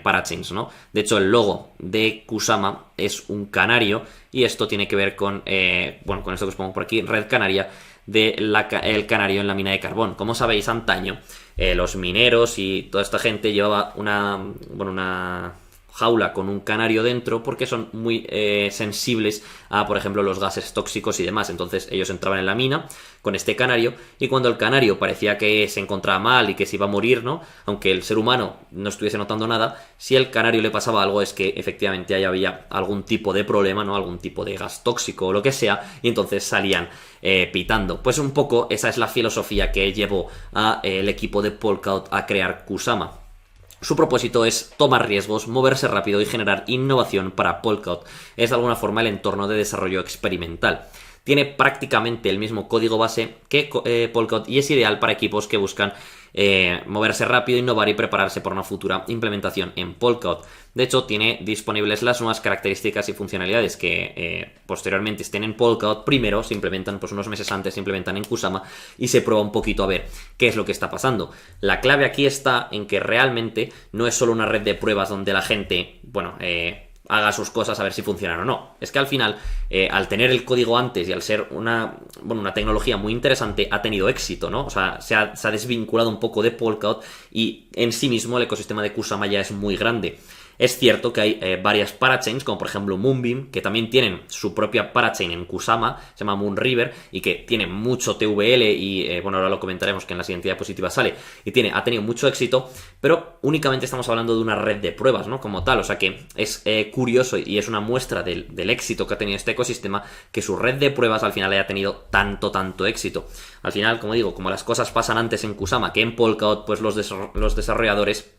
parachains, ¿no? De hecho, el logo de Kusama es un canario y esto tiene que ver con, bueno, con esto que os pongo por aquí, red canaria el canario en la mina de carbón. Como sabéis, antaño los mineros y toda esta gente llevaba una jaula con un canario dentro porque son muy sensibles a, por ejemplo, los gases tóxicos y demás. Entonces ellos entraban en la mina con este canario y cuando el canario parecía que se encontraba mal y que se iba a morir, ¿no? Aunque el ser humano no estuviese notando nada, si al canario le pasaba algo es que efectivamente ahí había algún tipo de problema, ¿no? Algún tipo de gas tóxico o lo que sea, y entonces salían pitando. Pues un poco esa es la filosofía que llevó a el equipo de Polkadot a crear Kusama. Su propósito es tomar riesgos, moverse rápido y generar innovación para Polkadot. Es de alguna forma el entorno de desarrollo experimental. Tiene prácticamente el mismo código base que Polkadot y es ideal para equipos que buscan moverse rápido, innovar y prepararse para una futura implementación en Polkadot. De hecho, tiene disponibles las nuevas características y funcionalidades que posteriormente estén en Polkadot. Primero se implementan, pues unos meses antes se implementan en Kusama y se prueba un poquito a ver qué es lo que está pasando. La clave aquí está en que realmente no es solo una red de pruebas donde la gente, haga sus cosas a ver si funcionan o no. Es que al final, al tener el código antes y al ser una tecnología muy interesante, ha tenido éxito, ¿no? O sea, se ha desvinculado un poco de Polkadot y en sí mismo el ecosistema de Kusama ya es muy grande. Es cierto que hay varias parachains, como por ejemplo Moonbeam, que también tienen su propia parachain en Kusama, se llama Moonriver, y que tiene mucho TVL y, ahora lo comentaremos que en la siguiente diapositiva sale, y ha tenido mucho éxito, pero únicamente estamos hablando de una red de pruebas, ¿no? Como tal, o sea que es curioso y es una muestra del éxito que ha tenido este ecosistema, que su red de pruebas al final haya tenido tanto éxito. Al final, como digo, como las cosas pasan antes en Kusama que en Polkadot, pues los desarrolladores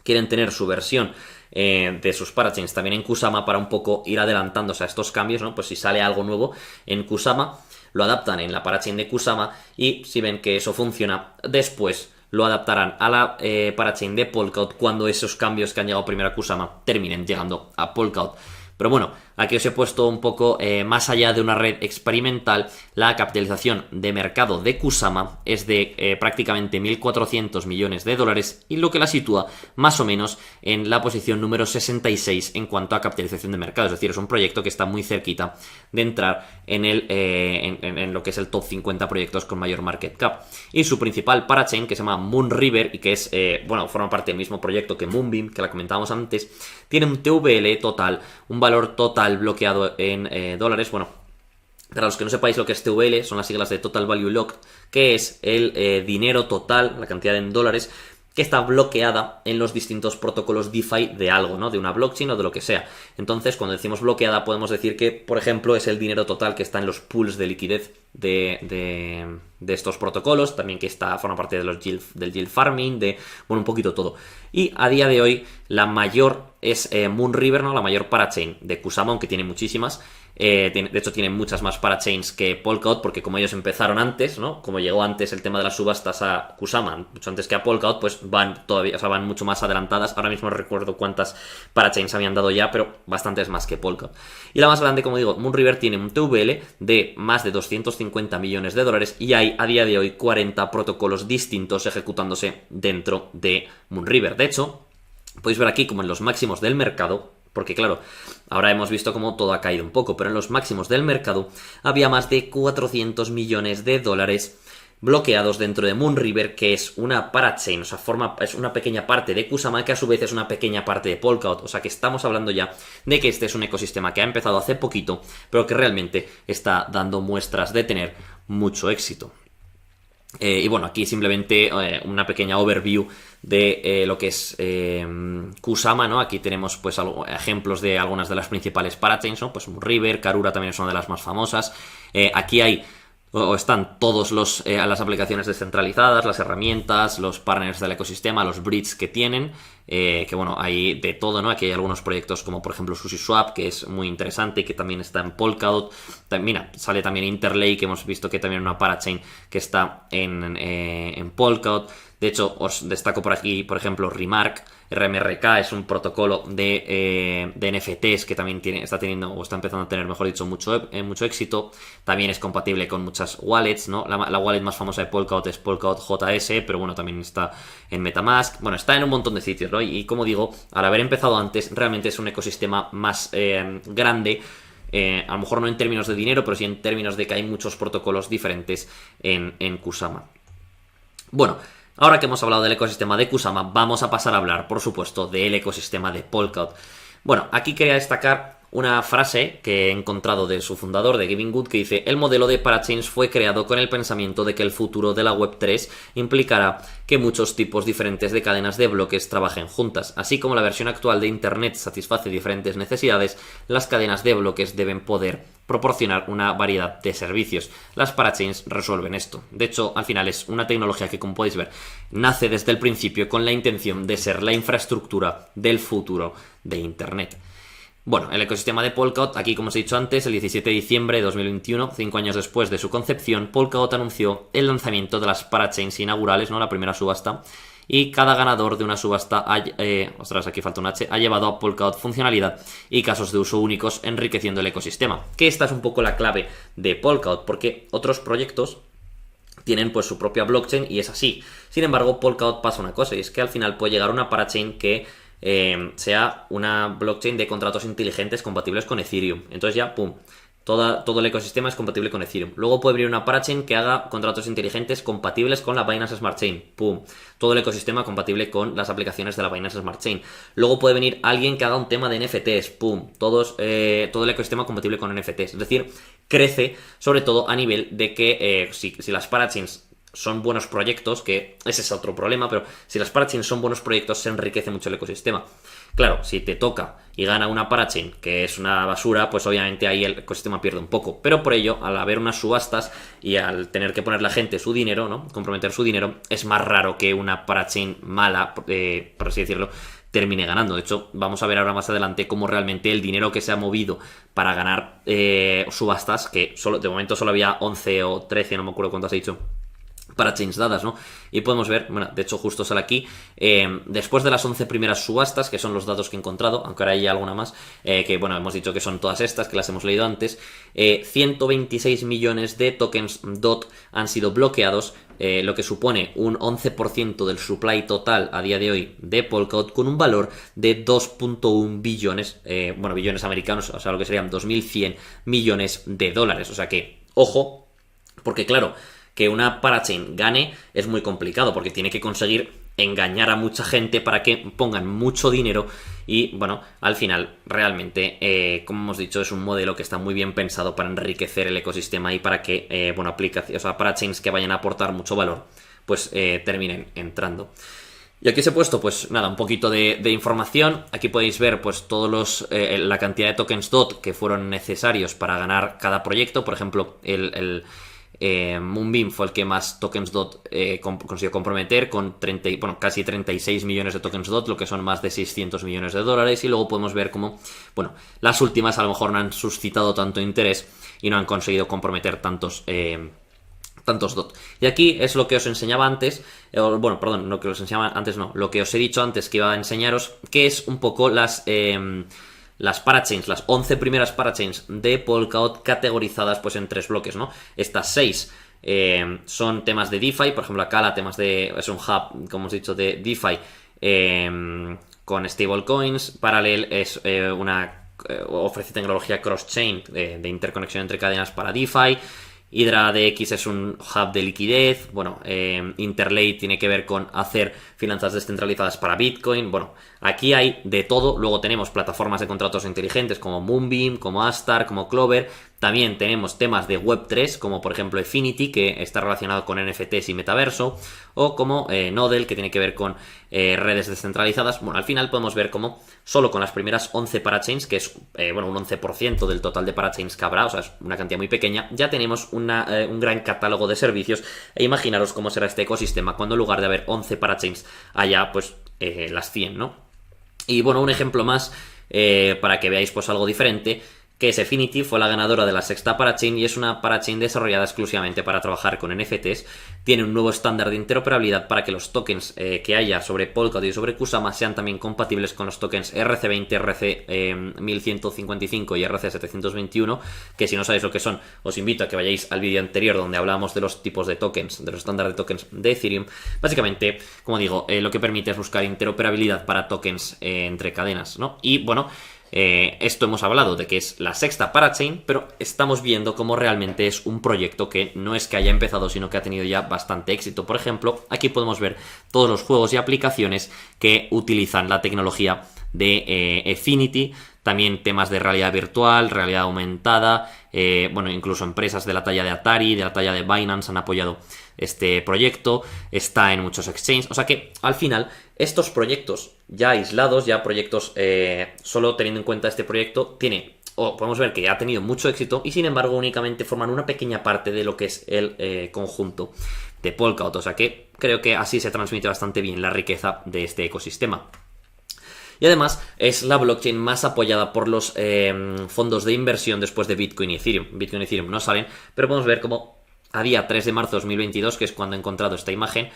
quieren tener su versión de sus parachains también en Kusama para un poco ir adelantándose a estos cambios, ¿no? Pues si sale algo nuevo en Kusama, lo adaptan en la parachain de Kusama y si ven que eso funciona, después lo adaptarán a la parachain de Polkadot cuando esos cambios que han llegado primero a Kusama terminen llegando a Polkadot. Pero bueno, aquí os he puesto un poco más allá de una red experimental. La capitalización de mercado de Kusama es de prácticamente 1.400 millones de dólares y lo que la sitúa más o menos en la posición número 66 en cuanto a capitalización de mercado. Es decir, es un proyecto que está muy cerquita de entrar en lo que es el top 50 proyectos con mayor market cap. Y su principal parachain, que se llama Moonriver y que es, forma parte del mismo proyecto que Moonbeam, que la comentábamos antes, tiene un TVL total, un valor total bloqueado en dólares. Bueno, para los que no sepáis lo que es TVL, son las siglas de Total Value Locked, que es el dinero total, la cantidad en dólares, que está bloqueada en los distintos protocolos DeFi de algo, ¿no? De una blockchain o de lo que sea. Entonces, cuando decimos bloqueada, podemos decir que, por ejemplo, es el dinero total que está en los pools de liquidez de estos protocolos, también que forma parte de del yield farming, un poquito todo. Y a día de hoy, la mayor es Moonriver, ¿no? La mayor parachain de Kusama, aunque tiene muchísimas. De hecho, tienen muchas más parachains que Polkadot, porque como ellos empezaron antes, ¿no? Como llegó antes el tema de las subastas a Kusama, mucho antes que a Polkadot, pues van mucho más adelantadas. Ahora mismo no recuerdo cuántas parachains habían dado ya, pero bastantes más que Polkadot. Y la más grande, como digo, Moonriver tiene un TVL de más de 250 millones de dólares y hay a día de hoy 40 protocolos distintos ejecutándose dentro de Moonriver. De hecho, podéis ver aquí como en los máximos del mercado, porque claro, ahora hemos visto cómo todo ha caído un poco, pero en los máximos del mercado había más de 400 millones de dólares bloqueados dentro de Moonriver, que es una parachain, o sea, es una pequeña parte de Kusama, que a su vez es una pequeña parte de Polkadot. O sea, que estamos hablando ya de que este es un ecosistema que ha empezado hace poquito, pero que realmente está dando muestras de tener mucho éxito. Y aquí simplemente una pequeña overview de lo que es Kusama, ¿no? Aquí tenemos pues ejemplos de algunas de las principales parachains, ¿no? Pues Moonriver, Karura también es una de las más famosas. Aquí hay o están todos las aplicaciones descentralizadas, las herramientas, los partners del ecosistema, los bridges que tienen, que bueno, hay de todo, ¿no? Aquí hay algunos proyectos como por ejemplo SushiSwap, que es muy interesante y que también está en Polkadot. Mira, sale también Interlake, que hemos visto que también una parachain que está en Polkadot. De hecho, os destaco por aquí, por ejemplo, Remark. RMRK es un protocolo de NFTs que también está teniendo, o está empezando a tener, mejor dicho, mucho éxito. También es compatible con muchas wallets, ¿no? La wallet más famosa de Polkadot es Polkadot JS, pero bueno, también está en MetaMask. Bueno, está en un montón de sitios, ¿no? Y como digo, al haber empezado antes, realmente es un ecosistema más grande. A lo mejor no en términos de dinero, pero sí en términos de que hay muchos protocolos diferentes en Kusama. Bueno, ahora que hemos hablado del ecosistema de Kusama, vamos a pasar a hablar, por supuesto, del ecosistema de Polkadot. Bueno, aquí quería destacar una frase que he encontrado de su fundador, de Gavin Wood, que dice: el modelo de parachains fue creado con el pensamiento de que el futuro de la Web3 implicará que muchos tipos diferentes de cadenas de bloques trabajen juntas. Así como la versión actual de Internet satisface diferentes necesidades, las cadenas de bloques deben poder proporcionar una variedad de servicios. Las parachains resuelven esto. De hecho, al final es una tecnología que, como podéis ver, nace desde el principio con la intención de ser la infraestructura del futuro de Internet. Bueno, el ecosistema de Polkadot, aquí como os he dicho antes, el 17 de diciembre de 2021, 5 años después de su concepción, Polkadot anunció el lanzamiento de las parachains inaugurales, ¿no? La primera subasta, y cada ganador de una subasta, aquí falta un H, ha llevado a Polkadot funcionalidad y casos de uso únicos, enriqueciendo el ecosistema. Que esta es un poco la clave de Polkadot, porque otros proyectos tienen pues su propia blockchain y es así. Sin embargo, Polkadot pasa una cosa, y es que al final puede llegar una parachain que sea una blockchain de contratos inteligentes compatibles con Ethereum. Entonces ya, pum, todo el ecosistema es compatible con Ethereum. Luego puede venir una parachain que haga contratos inteligentes compatibles con la Binance Smart Chain. Pum, todo el ecosistema compatible con las aplicaciones de la Binance Smart Chain. Luego puede venir alguien que haga un tema de NFTs. Pum, todo el ecosistema compatible con NFTs. Es decir, crece sobre todo a nivel de que si las parachains son buenos proyectos, que ese es otro problema, pero si las parachains son buenos proyectos, se enriquece mucho el ecosistema. Claro, si te toca y gana una parachain que es una basura, pues obviamente ahí el ecosistema pierde un poco. Pero por ello, al haber unas subastas y al tener que poner la gente su dinero, ¿no? Comprometer su dinero, es más raro que una parachain mala, por así decirlo, termine ganando. De hecho, vamos a ver ahora más adelante cómo realmente el dinero que se ha movido para ganar subastas, que de momento solo había 11 o 13, no me acuerdo cuántas he dicho, parachains dadas, ¿no? Y podemos ver, bueno, de hecho justo sale aquí, después de las 11 primeras subastas, que son los datos que he encontrado, aunque ahora hay alguna más, que bueno, hemos dicho que son todas estas, que las hemos leído antes, 126 millones de tokens DOT han sido bloqueados, lo que supone un 11% del supply total a día de hoy de Polkadot, con un valor de 2.1 billones, billones americanos, o sea, lo que serían 2.100 millones de dólares. O sea que, ojo, porque claro, que una parachain gane es muy complicado, porque tiene que conseguir engañar a mucha gente para que pongan mucho dinero y, bueno, al final realmente, como hemos dicho, es un modelo que está muy bien pensado para enriquecer el ecosistema y para que, parachains que vayan a aportar mucho valor, pues terminen entrando. Y aquí os he puesto, pues nada, un poquito de información. Aquí podéis ver, pues, la cantidad de tokens DOT que fueron necesarios para ganar cada proyecto. Por ejemplo, Moonbeam fue el que más tokens DOT consiguió comprometer, con casi 36 millones de tokens DOT, lo que son más de 600 millones de dólares. Y luego podemos ver cómo, bueno, las últimas a lo mejor no han suscitado tanto interés y no han conseguido comprometer tantos DOT. Y aquí es lo que os enseñaba antes, lo que os enseñaba antes no, lo que os he dicho antes que iba a enseñaros, que es un poco las parachains, las 11 primeras parachains de Polkadot categorizadas pues en 3 bloques, ¿no? Estas 6 son temas de DeFi, por ejemplo acá es un hub, como os he dicho, de DeFi con stablecoins. Parallel es ofrece tecnología cross-chain de interconexión entre cadenas para DeFi. HydraDX es un hub de liquidez. Bueno, Interlake tiene que ver con hacer finanzas descentralizadas para Bitcoin. Bueno, aquí hay de todo. Luego tenemos plataformas de contratos inteligentes como Moonbeam, como Astar, como Clover. También tenemos temas de Web3, como por ejemplo Efinity, que está relacionado con NFTs y metaverso, o como Nodel, que tiene que ver con redes descentralizadas. Bueno, al final podemos ver cómo solo con las primeras 11 parachains, que es un 11% del total de parachains que habrá, o sea, es una cantidad muy pequeña, ya tenemos un gran catálogo de servicios. E imaginaros cómo será este ecosistema cuando en lugar de haber 11 parachains haya pues las 100, ¿no? Y bueno, un ejemplo más para que veáis pues algo diferente, que es Efinity, fue la ganadora de la sexta parachain y es una parachain desarrollada exclusivamente para trabajar con NFTs. Tiene un nuevo estándar de interoperabilidad para que los tokens que haya sobre Polkadot y sobre Kusama sean también compatibles con los tokens RC20, RC1155 y RC721, que si no sabéis lo que son, os invito a que vayáis al vídeo anterior donde hablamos de los tipos de tokens, de los estándares de tokens de Ethereum. Básicamente, como digo, lo que permite es buscar interoperabilidad para tokens entre cadenas, ¿no? Y bueno, esto hemos hablado de que es la sexta parachain, pero estamos viendo cómo realmente es un proyecto que no es que haya empezado, sino que ha tenido ya bastante éxito. Por ejemplo, aquí podemos ver todos los juegos y aplicaciones que utilizan la tecnología de Efinity. También temas de realidad virtual, realidad aumentada, incluso empresas de la talla de Atari, de la talla de Binance han apoyado este proyecto, está en muchos exchanges, o sea que al final estos proyectos ya aislados, ya proyectos solo teniendo en cuenta este proyecto, podemos ver que ha tenido mucho éxito y sin embargo únicamente forman una pequeña parte de lo que es el conjunto de Polkadot, o sea que creo que así se transmite bastante bien la riqueza de este ecosistema. Y además es la blockchain más apoyada por los fondos de inversión después de Bitcoin y Ethereum. Bitcoin y Ethereum no salen, pero podemos ver cómo a día 3 de marzo de 2022, que es cuando he encontrado esta imagen,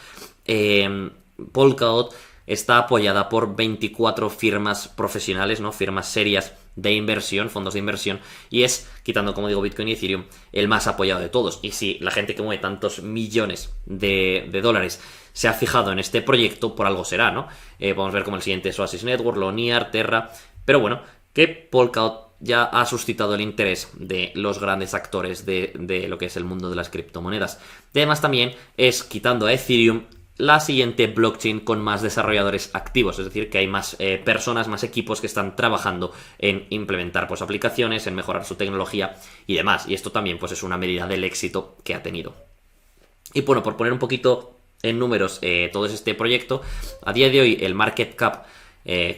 Polkadot está apoyada por 24 firmas profesionales, ¿no? Firmas serias de inversión, fondos de inversión, y es, quitando como digo Bitcoin y Ethereum, el más apoyado de todos. Y si la gente que mueve tantos millones de dólares se ha fijado en este proyecto, por algo será, ¿no? Podemos ver como el siguiente es Oasis Network, Loniar, Terra, pero bueno, que Polkadot ya ha suscitado el interés de los grandes actores de lo que es el mundo de las criptomonedas. Además también es, quitando a Ethereum, la siguiente blockchain con más desarrolladores activos, es decir, que hay más personas, más equipos que están trabajando en implementar pues aplicaciones, en mejorar su tecnología y demás. Y esto también pues es una medida del éxito que ha tenido. Y bueno, por poner un poquito en números todo este proyecto, a día de hoy el market cap,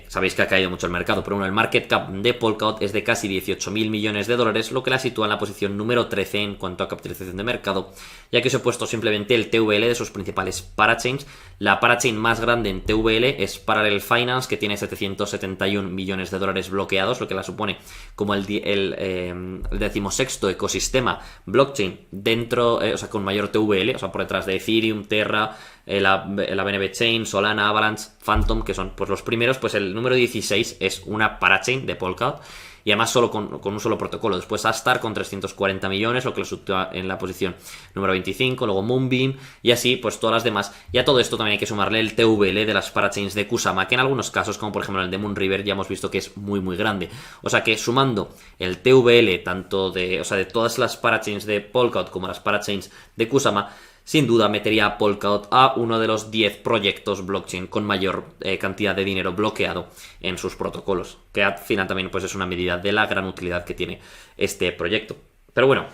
sabéis que ha caído mucho el mercado, pero bueno, el market cap de Polkadot es de casi 18.000 millones de dólares, lo que la sitúa en la posición número 13 en cuanto a capitalización de mercado, ya que os he puesto simplemente el TVL de sus principales parachains. La parachain más grande en TVL es Parallel Finance, que tiene 771 millones de dólares bloqueados, lo que la supone como el 16º ecosistema blockchain dentro, con mayor TVL, o sea, por detrás de Ethereum, Terra, la BNB Chain, Solana, Avalanche, Phantom, que son pues los primeros. Pues el número 16 es una parachain de Polkadot y además solo con un solo protocolo. Después Astar con 340 millones, lo que lo sitúa en la posición número 25, luego Moonbeam y así pues todas las demás. Y a todo esto también hay que sumarle el TVL de las parachains de Kusama, que en algunos casos, como por ejemplo el de Moonriver, ya hemos visto que es muy muy grande. O sea que sumando el TVL tanto de todas las parachains de Polkadot como las parachains de Kusama, sin duda metería a Polkadot a uno de los 10 proyectos blockchain con mayor cantidad de dinero bloqueado en sus protocolos, que al final también pues es una medida de la gran utilidad que tiene este proyecto. Pero bueno,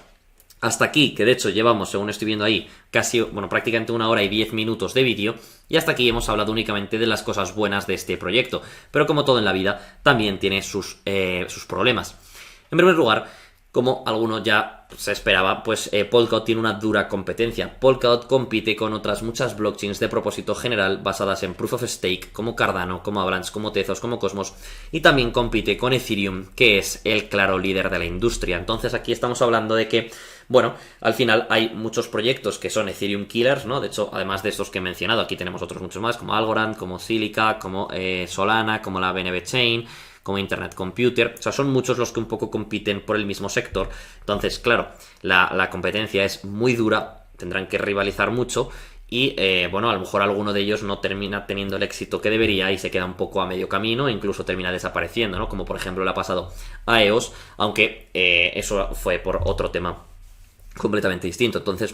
hasta aquí, que de hecho llevamos, según estoy viendo ahí, prácticamente 1 hora y 10 minutos de vídeo, y hasta aquí hemos hablado únicamente de las cosas buenas de este proyecto, pero como todo en la vida, también tiene sus problemas. En primer lugar, como alguno ya se esperaba, pues Polkadot tiene una dura competencia. Polkadot compite con otras muchas blockchains de propósito general basadas en Proof of Stake, como Cardano, como Avalanche, como Tezos, como Cosmos, y también compite con Ethereum, que es el claro líder de la industria. Entonces aquí estamos hablando de que, bueno, al final hay muchos proyectos que son Ethereum killers, ¿no? De hecho, además de estos que he mencionado, aquí tenemos otros muchos más, como Algorand, como Silica, como Solana, como la BNB Chain, como Internet Computer. O sea, son muchos los que un poco compiten por el mismo sector. Entonces, claro, la competencia es muy dura, tendrán que rivalizar mucho y, a lo mejor alguno de ellos no termina teniendo el éxito que debería y se queda un poco a medio camino e incluso termina desapareciendo, ¿no? Como por ejemplo le ha pasado a EOS, aunque eso fue por otro tema completamente distinto. Entonces,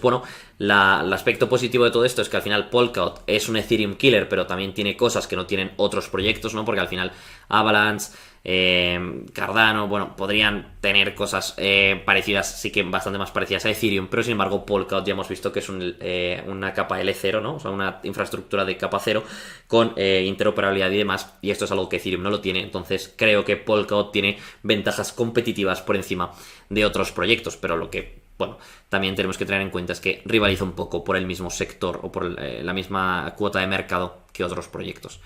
el aspecto positivo de todo esto es que al final Polkadot es un Ethereum killer, pero también tiene cosas que no tienen otros proyectos, ¿no? Porque al final Avalanche, Cardano, bueno, podrían tener cosas parecidas, sí que bastante más parecidas a Ethereum, pero sin embargo Polkadot ya hemos visto que es una capa L0, ¿no? O sea, una infraestructura de capa cero con interoperabilidad y demás, y esto es algo que Ethereum no lo tiene, entonces creo que Polkadot tiene ventajas competitivas por encima de otros proyectos, pero lo que, bueno, también tenemos que tener en cuenta es que rivaliza un poco por el mismo sector o por la misma cuota de mercado que otros proyectos.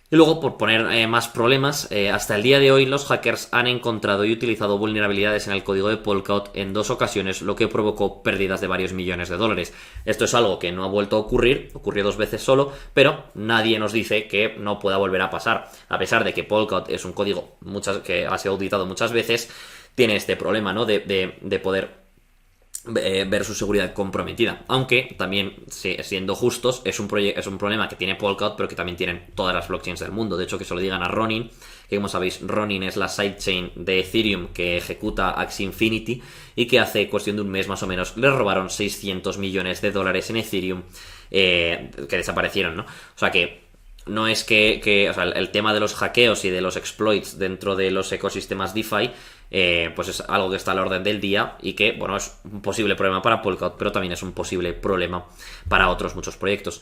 Y luego, por poner más problemas, hasta el día de hoy los hackers han encontrado y utilizado vulnerabilidades en el código de Polkadot en 2 ocasiones, lo que provocó pérdidas de varios millones de dólares. Esto es algo que no ha vuelto a ocurrir, ocurrió 2 veces solo, pero nadie nos dice que no pueda volver a pasar. A pesar de que Polkadot es un código que ha sido auditado muchas veces, tiene este problema, ¿no? de poder ver su seguridad comprometida, aunque también, siendo justos, es un problema que tiene Polkadot, pero que también tienen todas las blockchains del mundo. De hecho, que se lo digan a Ronin, que como sabéis, Ronin es la sidechain de Ethereum que ejecuta Axie Infinity y que hace cuestión de un mes más o menos le robaron 600 millones de dólares en Ethereum que desaparecieron, ¿no? O sea que no es que o sea, el tema de los hackeos y de los exploits dentro de los ecosistemas DeFi pues es algo que está a la orden del día y que, bueno, es un posible problema para Polkadot, pero también es un posible problema para otros muchos proyectos.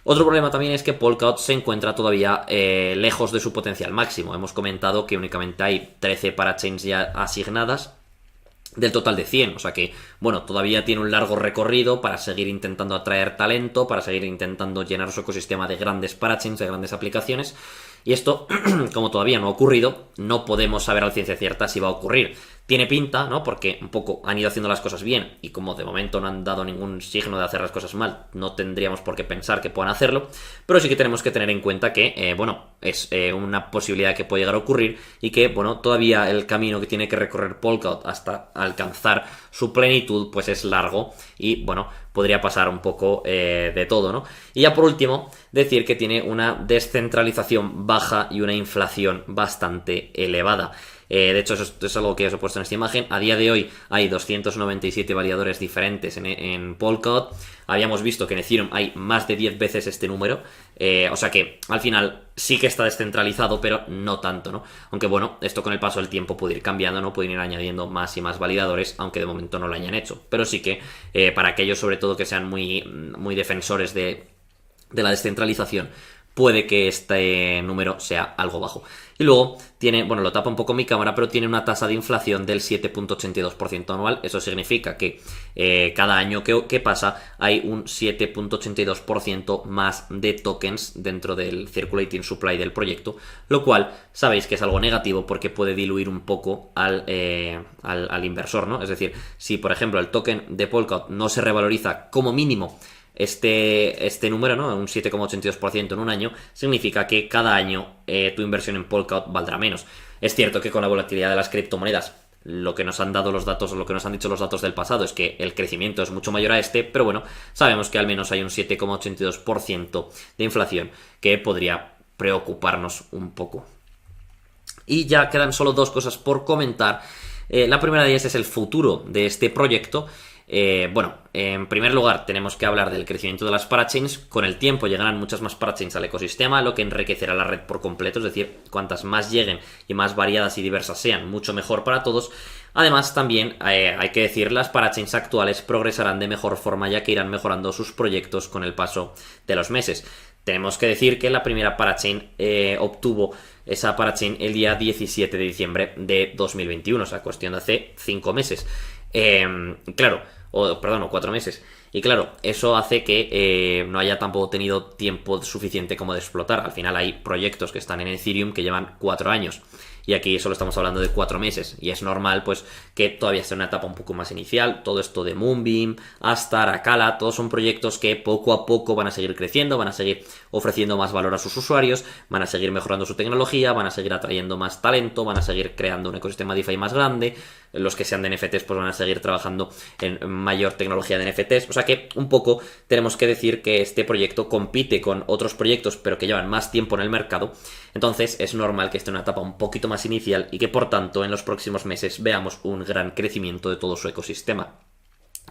Otro problema también es que Polkadot se encuentra todavía lejos de su potencial máximo. Hemos comentado que únicamente hay 13 parachains ya asignadas del total de 100, o sea que, bueno, todavía tiene un largo recorrido para seguir intentando atraer talento, para seguir intentando llenar su ecosistema de grandes parachains, de grandes aplicaciones, y esto, como todavía no ha ocurrido, no podemos saber a ciencia cierta si va a ocurrir. Tiene pinta, ¿no? Porque un poco han ido haciendo las cosas bien y como de momento no han dado ningún signo de hacer las cosas mal, no tendríamos por qué pensar que puedan hacerlo, pero sí que tenemos que tener en cuenta que, bueno, es una posibilidad que puede llegar a ocurrir y que, bueno, todavía el camino que tiene que recorrer Polkadot hasta alcanzar su plenitud, pues es largo y, bueno, podría pasar un poco de todo, ¿no? Y ya por último, decir que tiene una descentralización baja y una inflación bastante elevada. De hecho, eso es algo que os he puesto en esta imagen. A día de hoy hay 297 variadores diferentes en Polkadot. Habíamos visto que en Ethereum hay más de 10 veces este número. O sea que al final sí que está descentralizado, pero no tanto, ¿no? Aunque bueno, esto con el paso del tiempo puede ir cambiando, ¿no? Pueden ir añadiendo más y más validadores, aunque de momento no lo hayan hecho. Pero sí que para aquellos sobre todo que sean muy, muy defensores de la descentralización, puede que este número sea algo bajo. Y luego tiene, bueno, lo tapa un poco mi cámara, pero tiene una tasa de inflación del 7.82% anual. Eso significa que cada año que pasa hay un 7.82% más de tokens dentro del circulating supply del proyecto, lo cual sabéis que es algo negativo porque puede diluir un poco al inversor, ¿no? Es decir, si por ejemplo el token de Polkadot no se revaloriza como mínimo este número, ¿no? Un 7,82% en un año, significa que cada año tu inversión en Polkadot valdrá menos. Es cierto que con la volatilidad de las criptomonedas, lo que nos han dado los datos o lo que nos han dicho los datos del pasado es que el crecimiento es mucho mayor a este, pero bueno, sabemos que al menos hay un 7,82% de inflación que podría preocuparnos un poco. Y ya quedan solo 2 cosas por comentar. La primera de ellas es el futuro de este proyecto. Bueno, en primer lugar tenemos que hablar del crecimiento de las parachains. Con el tiempo llegarán muchas más parachains al ecosistema, lo que enriquecerá la red por completo, es decir, cuantas más lleguen y más variadas y diversas sean, mucho mejor para todos. Además también hay que decir, las parachains actuales progresarán de mejor forma ya que irán mejorando sus proyectos con el paso de los meses. Tenemos que decir que la primera parachain obtuvo esa parachain el día 17 de diciembre de 2021, o sea, cuestión de hace 5 meses. Claro, o 4 meses. Y claro, eso hace que no haya tampoco tenido tiempo suficiente como de explotar. Al final hay proyectos que están en Ethereum que llevan 4 años. Y aquí solo estamos hablando de 4 meses. Y es normal, pues, que todavía sea una etapa un poco más inicial. Todo esto de Moonbeam, Astar, Acala, todos son proyectos que poco a poco van a seguir creciendo, van a seguir ofreciendo más valor a sus usuarios, van a seguir mejorando su tecnología, van a seguir atrayendo más talento, van a seguir creando un ecosistema DeFi más grande. Los que sean de NFTs, pues van a seguir trabajando en mayor tecnología de NFTs. O sea que un poco tenemos que decir que este proyecto compite con otros proyectos, pero que llevan más tiempo en el mercado. Entonces es normal que esté en una etapa un poquito más inicial y que por tanto en los próximos meses veamos un gran crecimiento de todo su ecosistema.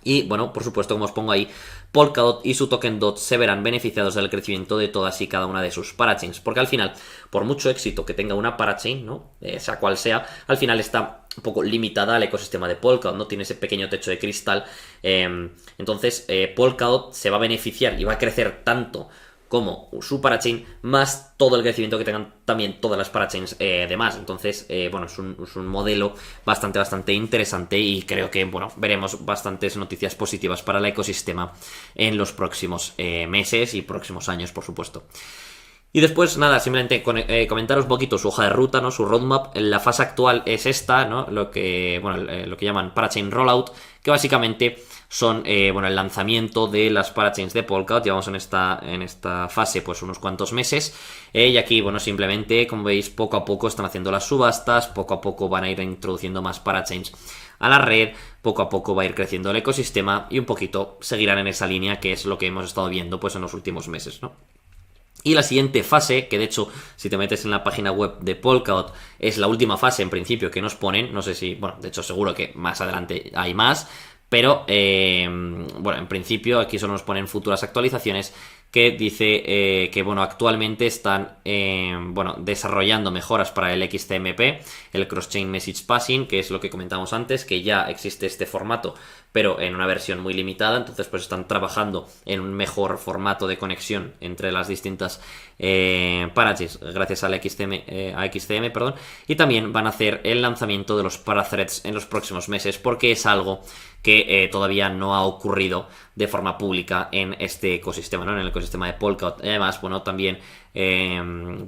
Y bueno, por supuesto, como os pongo ahí, Polkadot y su token DOT se verán beneficiados del crecimiento de todas y cada una de sus parachains. Porque al final, por mucho éxito que tenga una parachain, ¿no? Sea cual sea, al final está un poco limitada al ecosistema de Polkadot, ¿no? Tiene ese pequeño techo de cristal. Entonces, Polkadot se va a beneficiar y va a crecer tanto como su parachain, más todo el crecimiento que tengan también todas las parachains demás. Entonces, bueno, es un modelo bastante interesante y creo que, bueno, veremos bastantes noticias positivas para el ecosistema en los próximos meses y próximos años, por supuesto. Y después, nada, simplemente comentaros un poquito su hoja de ruta, ¿no? Su roadmap. La fase actual es esta, ¿no? Lo que llaman Parachain Rollout, que básicamente son, el lanzamiento de las parachains de Polkadot. Llevamos en esta fase, pues, unos cuantos meses. Y aquí, bueno, simplemente, como veis, poco a poco están haciendo las subastas, poco a poco van a ir introduciendo más parachains a la red, poco a poco va a ir creciendo el ecosistema y un poquito seguirán en esa línea, que es lo que hemos estado viendo, pues, en los últimos meses, ¿no? Y la siguiente fase, que de hecho, si te metes en la página web de Polkadot, es la última fase en principio que nos ponen. No sé si, bueno, de hecho seguro que más adelante hay más. Pero, bueno, en principio aquí solo nos ponen futuras actualizaciones, que dice que, bueno, actualmente están, desarrollando mejoras para el XCMP, el Cross-Chain Message Passing, que es lo que comentamos antes, que ya existe este formato, pero en una versión muy limitada. Entonces, pues están trabajando en un mejor formato de conexión entre las distintas parachains gracias al XCM, perdón. Y también van a hacer el lanzamiento de los parathreads en los próximos meses, porque es algo que todavía no ha ocurrido de forma pública en este ecosistema, ¿no? En el ecosistema de Polkadot. Además, bueno, también,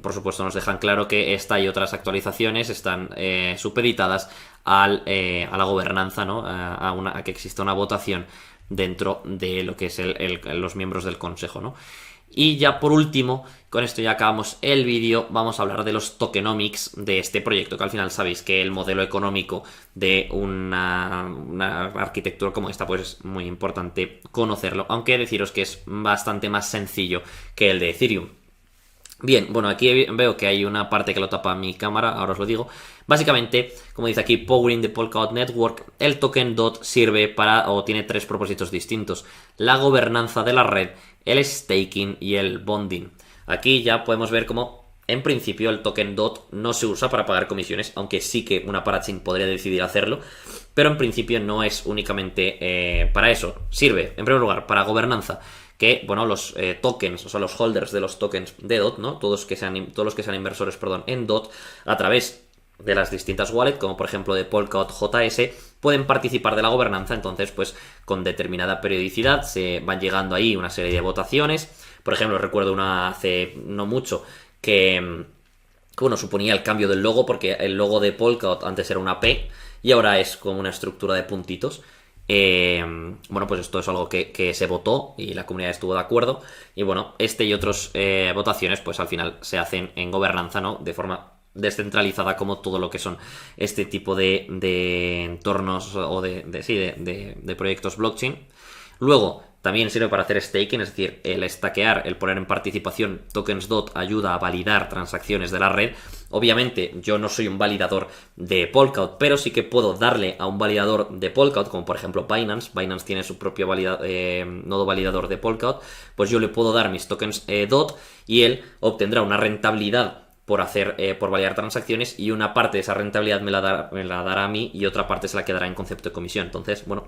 por supuesto, nos dejan claro que esta y otras actualizaciones están supeditadas a la gobernanza, ¿no? A que exista una votación dentro de lo que es los miembros del consejo, ¿no? Y ya por último, con esto ya acabamos el vídeo, vamos a hablar de los tokenomics de este proyecto, que al final sabéis que el modelo económico de una arquitectura como esta, pues es muy importante conocerlo, aunque deciros que es bastante más sencillo que el de Ethereum. Bien, bueno, aquí veo que hay una parte que lo tapa mi cámara, ahora os lo digo. Básicamente, como dice aquí, Powering the Polkadot Network, el token DOT sirve tiene tres propósitos distintos: la gobernanza de la red, el staking y el bonding. Aquí ya podemos ver cómo, en principio, el token DOT no se usa para pagar comisiones, aunque sí que una parachain podría decidir hacerlo, pero en principio no es únicamente para eso. Sirve, en primer lugar, para gobernanza, que, bueno, los tokens, o sea, los holders de los tokens de DOT, ¿no? Todos los que sean inversores, en DOT, a través de las distintas wallets, como por ejemplo de Polkadot JS, pueden participar de la gobernanza. Entonces, pues con determinada periodicidad se van llegando ahí una serie de votaciones. Por ejemplo, recuerdo una hace no mucho que bueno, suponía el cambio del logo, porque el logo de Polkadot antes era una P y ahora es como una estructura de puntitos. Bueno, pues esto es algo que se votó y la comunidad estuvo de acuerdo. Y bueno, y otras votaciones, pues al final se hacen en gobernanza, ¿no? De forma descentralizada, como todo lo que son este tipo de entornos o de proyectos blockchain. Luego, también sirve para hacer staking, es decir, el stackear, el poner en participación tokens DOT ayuda a validar transacciones de la red. Obviamente, yo no soy un validador de Polkadot, pero sí que puedo darle a un validador de Polkadot, como por ejemplo Binance. Binance tiene su propio nodo validador de Polkadot. Pues yo le puedo dar mis tokens DOT y él obtendrá una rentabilidad por validar transacciones, y una parte de esa rentabilidad me la dará a mí y otra parte se la quedará en concepto de comisión. Entonces, bueno,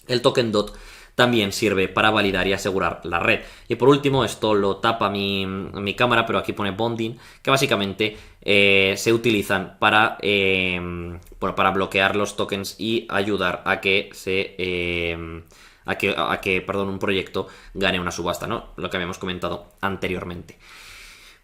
el token DOT también sirve para validar y asegurar la red. Y por último, esto lo tapa mi cámara, pero aquí pone bonding, que básicamente se utilizan para bloquear los tokens y ayudar a que un proyecto gane una subasta, ¿no? Lo que habíamos comentado anteriormente.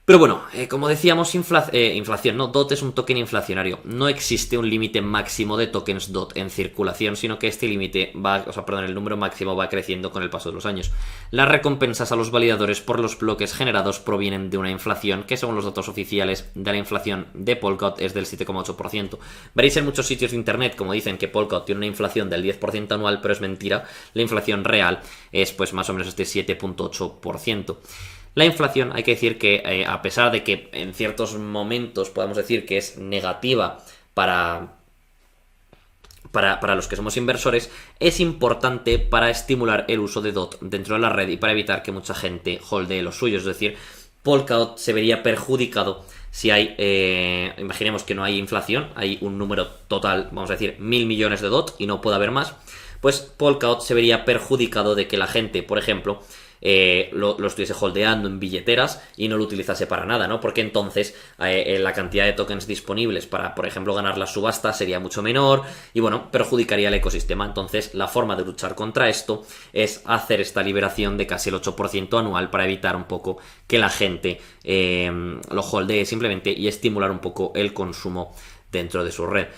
Pero bueno, como decíamos, inflación, ¿no? DOT es un token inflacionario. No existe un límite máximo de tokens DOT en circulación, sino que este límite el número máximo va creciendo con el paso de los años. Las recompensas a los validadores por los bloques generados provienen de una inflación que, según los datos oficiales de la inflación de Polkadot, es del 7,8%. Veréis en muchos sitios de internet como dicen que Polkadot tiene una inflación del 10% anual, pero es mentira. La inflación real es, pues, más o menos este 7,8%. La inflación, hay que decir que a pesar de que en ciertos momentos podamos decir que es negativa para para los que somos inversores, es importante para estimular el uso de DOT dentro de la red y para evitar que mucha gente holdee los suyos. Es decir, Polkadot se vería perjudicado si hay, imaginemos que no hay inflación, hay un número total, vamos a decir, 1.000 millones de DOT y no puede haber más, pues Polkadot se vería perjudicado de que la gente, por ejemplo, lo estuviese holdeando en billeteras y no lo utilizase para nada, ¿no? Porque entonces la cantidad de tokens disponibles para, por ejemplo, ganar la subasta sería mucho menor y, bueno, perjudicaría el ecosistema. Entonces, la forma de luchar contra esto es hacer esta liberación de casi el 8% anual para evitar un poco que la gente lo holdee simplemente y estimular un poco el consumo dentro de su red.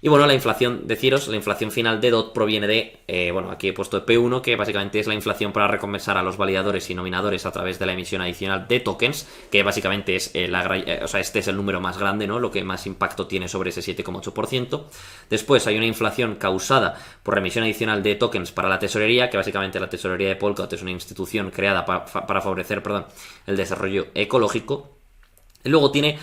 Y bueno, la inflación, deciros, la inflación final de DOT proviene de, bueno, aquí he puesto P1, que básicamente es la inflación para recompensar a los validadores y nominadores a través de la emisión adicional de tokens, que básicamente es, o sea, este es el número más grande, ¿no? Lo que más impacto tiene sobre ese 7,8%. Después hay una inflación causada por la emisión adicional de tokens para la tesorería, que básicamente la tesorería de Polkadot es una institución creada para favorecer, el desarrollo ecológico. Luego tiene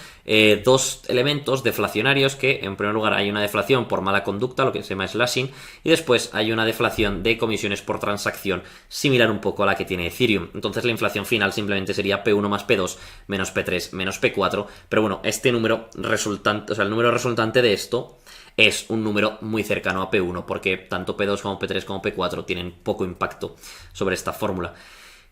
dos elementos deflacionarios, que en primer lugar hay una deflación por mala conducta, lo que se llama slashing, y después hay una deflación de comisiones por transacción, similar un poco a la que tiene Ethereum. Entonces la inflación final simplemente sería P1 más P2 menos P3 menos P4, pero bueno, este número resultante, o sea, el número resultante de esto es un número muy cercano a P1, porque tanto P2 como P3 como P4 tienen poco impacto sobre esta fórmula.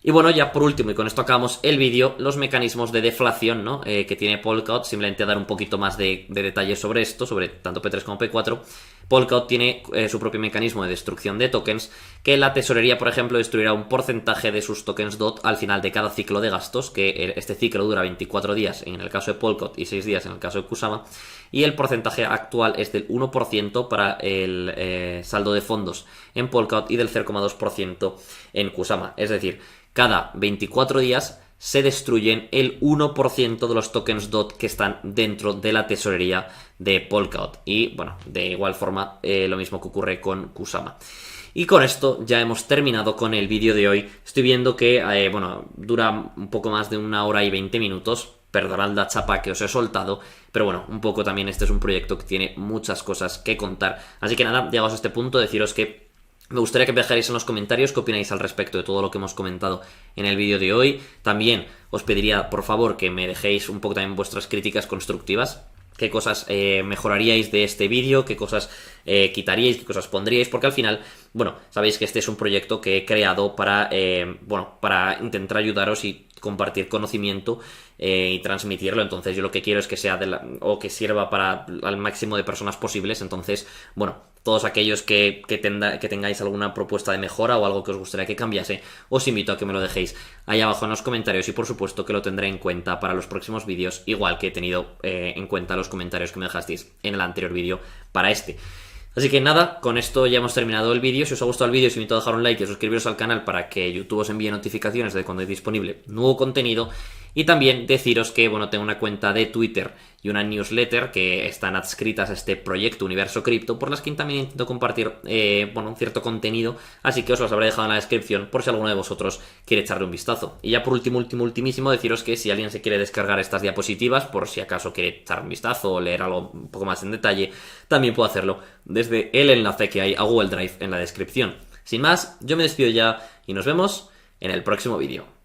Y bueno, ya por último, y con esto acabamos el vídeo, los mecanismos de deflación, ¿no? Que tiene Polkadot, simplemente dar un poquito más de detalles sobre esto, sobre tanto P3 como P4. Polkadot tiene su propio mecanismo de destrucción de tokens, que la tesorería, por ejemplo, destruirá un porcentaje de sus tokens DOT al final de cada ciclo de gastos, que este ciclo dura 24 días en el caso de Polkadot y 6 días en el caso de Kusama, y el porcentaje actual es del 1% para el saldo de fondos en Polkadot y del 0,2% en Kusama. Es decir, cada 24 días se destruyen el 1% de los tokens DOT que están dentro de la tesorería de Polkadot. Y bueno, de igual forma lo mismo que ocurre con Kusama. Y con esto ya hemos terminado con el vídeo de hoy. Estoy viendo que, bueno, dura un poco más de 1 hora y 20 minutos. Perdonad la chapa que os he soltado, pero bueno, un poco también este es un proyecto que tiene muchas cosas que contar. Así que nada, llegados a este punto, deciros que me gustaría que me dejarais en los comentarios qué opináis al respecto de todo lo que hemos comentado en el vídeo de hoy. También os pediría, por favor, que me dejéis un poco también vuestras críticas constructivas. Qué cosas mejoraríais de este vídeo, qué cosas quitaríais, qué cosas pondríais, porque al final, bueno, sabéis que este es un proyecto que he creado para, bueno, para intentar ayudaros y compartir conocimiento y transmitirlo. Entonces yo lo que quiero es que sea o que sirva para al máximo de personas posibles. Entonces, bueno, todos aquellos que tengáis alguna propuesta de mejora o algo que os gustaría que cambiase, os invito a que me lo dejéis ahí abajo en los comentarios y por supuesto que lo tendré en cuenta para los próximos vídeos, igual que he tenido en cuenta los comentarios que me dejasteis en el anterior vídeo para este. Así que nada, con esto ya hemos terminado el vídeo. Si os ha gustado el vídeo os invito a dejar un like y a suscribiros al canal para que YouTube os envíe notificaciones de cuando hay disponible nuevo contenido. Y también deciros que, bueno, tengo una cuenta de Twitter y una newsletter que están adscritas a este proyecto Universo Cripto, por las que también intento compartir, bueno, un cierto contenido, así que os las habré dejado en la descripción por si alguno de vosotros quiere echarle un vistazo. Y ya por ultimísimo, deciros que si alguien se quiere descargar estas diapositivas, por si acaso quiere echar un vistazo o leer algo un poco más en detalle, también puedo hacerlo desde el enlace que hay a Google Drive en la descripción. Sin más, yo me despido ya y nos vemos en el próximo vídeo.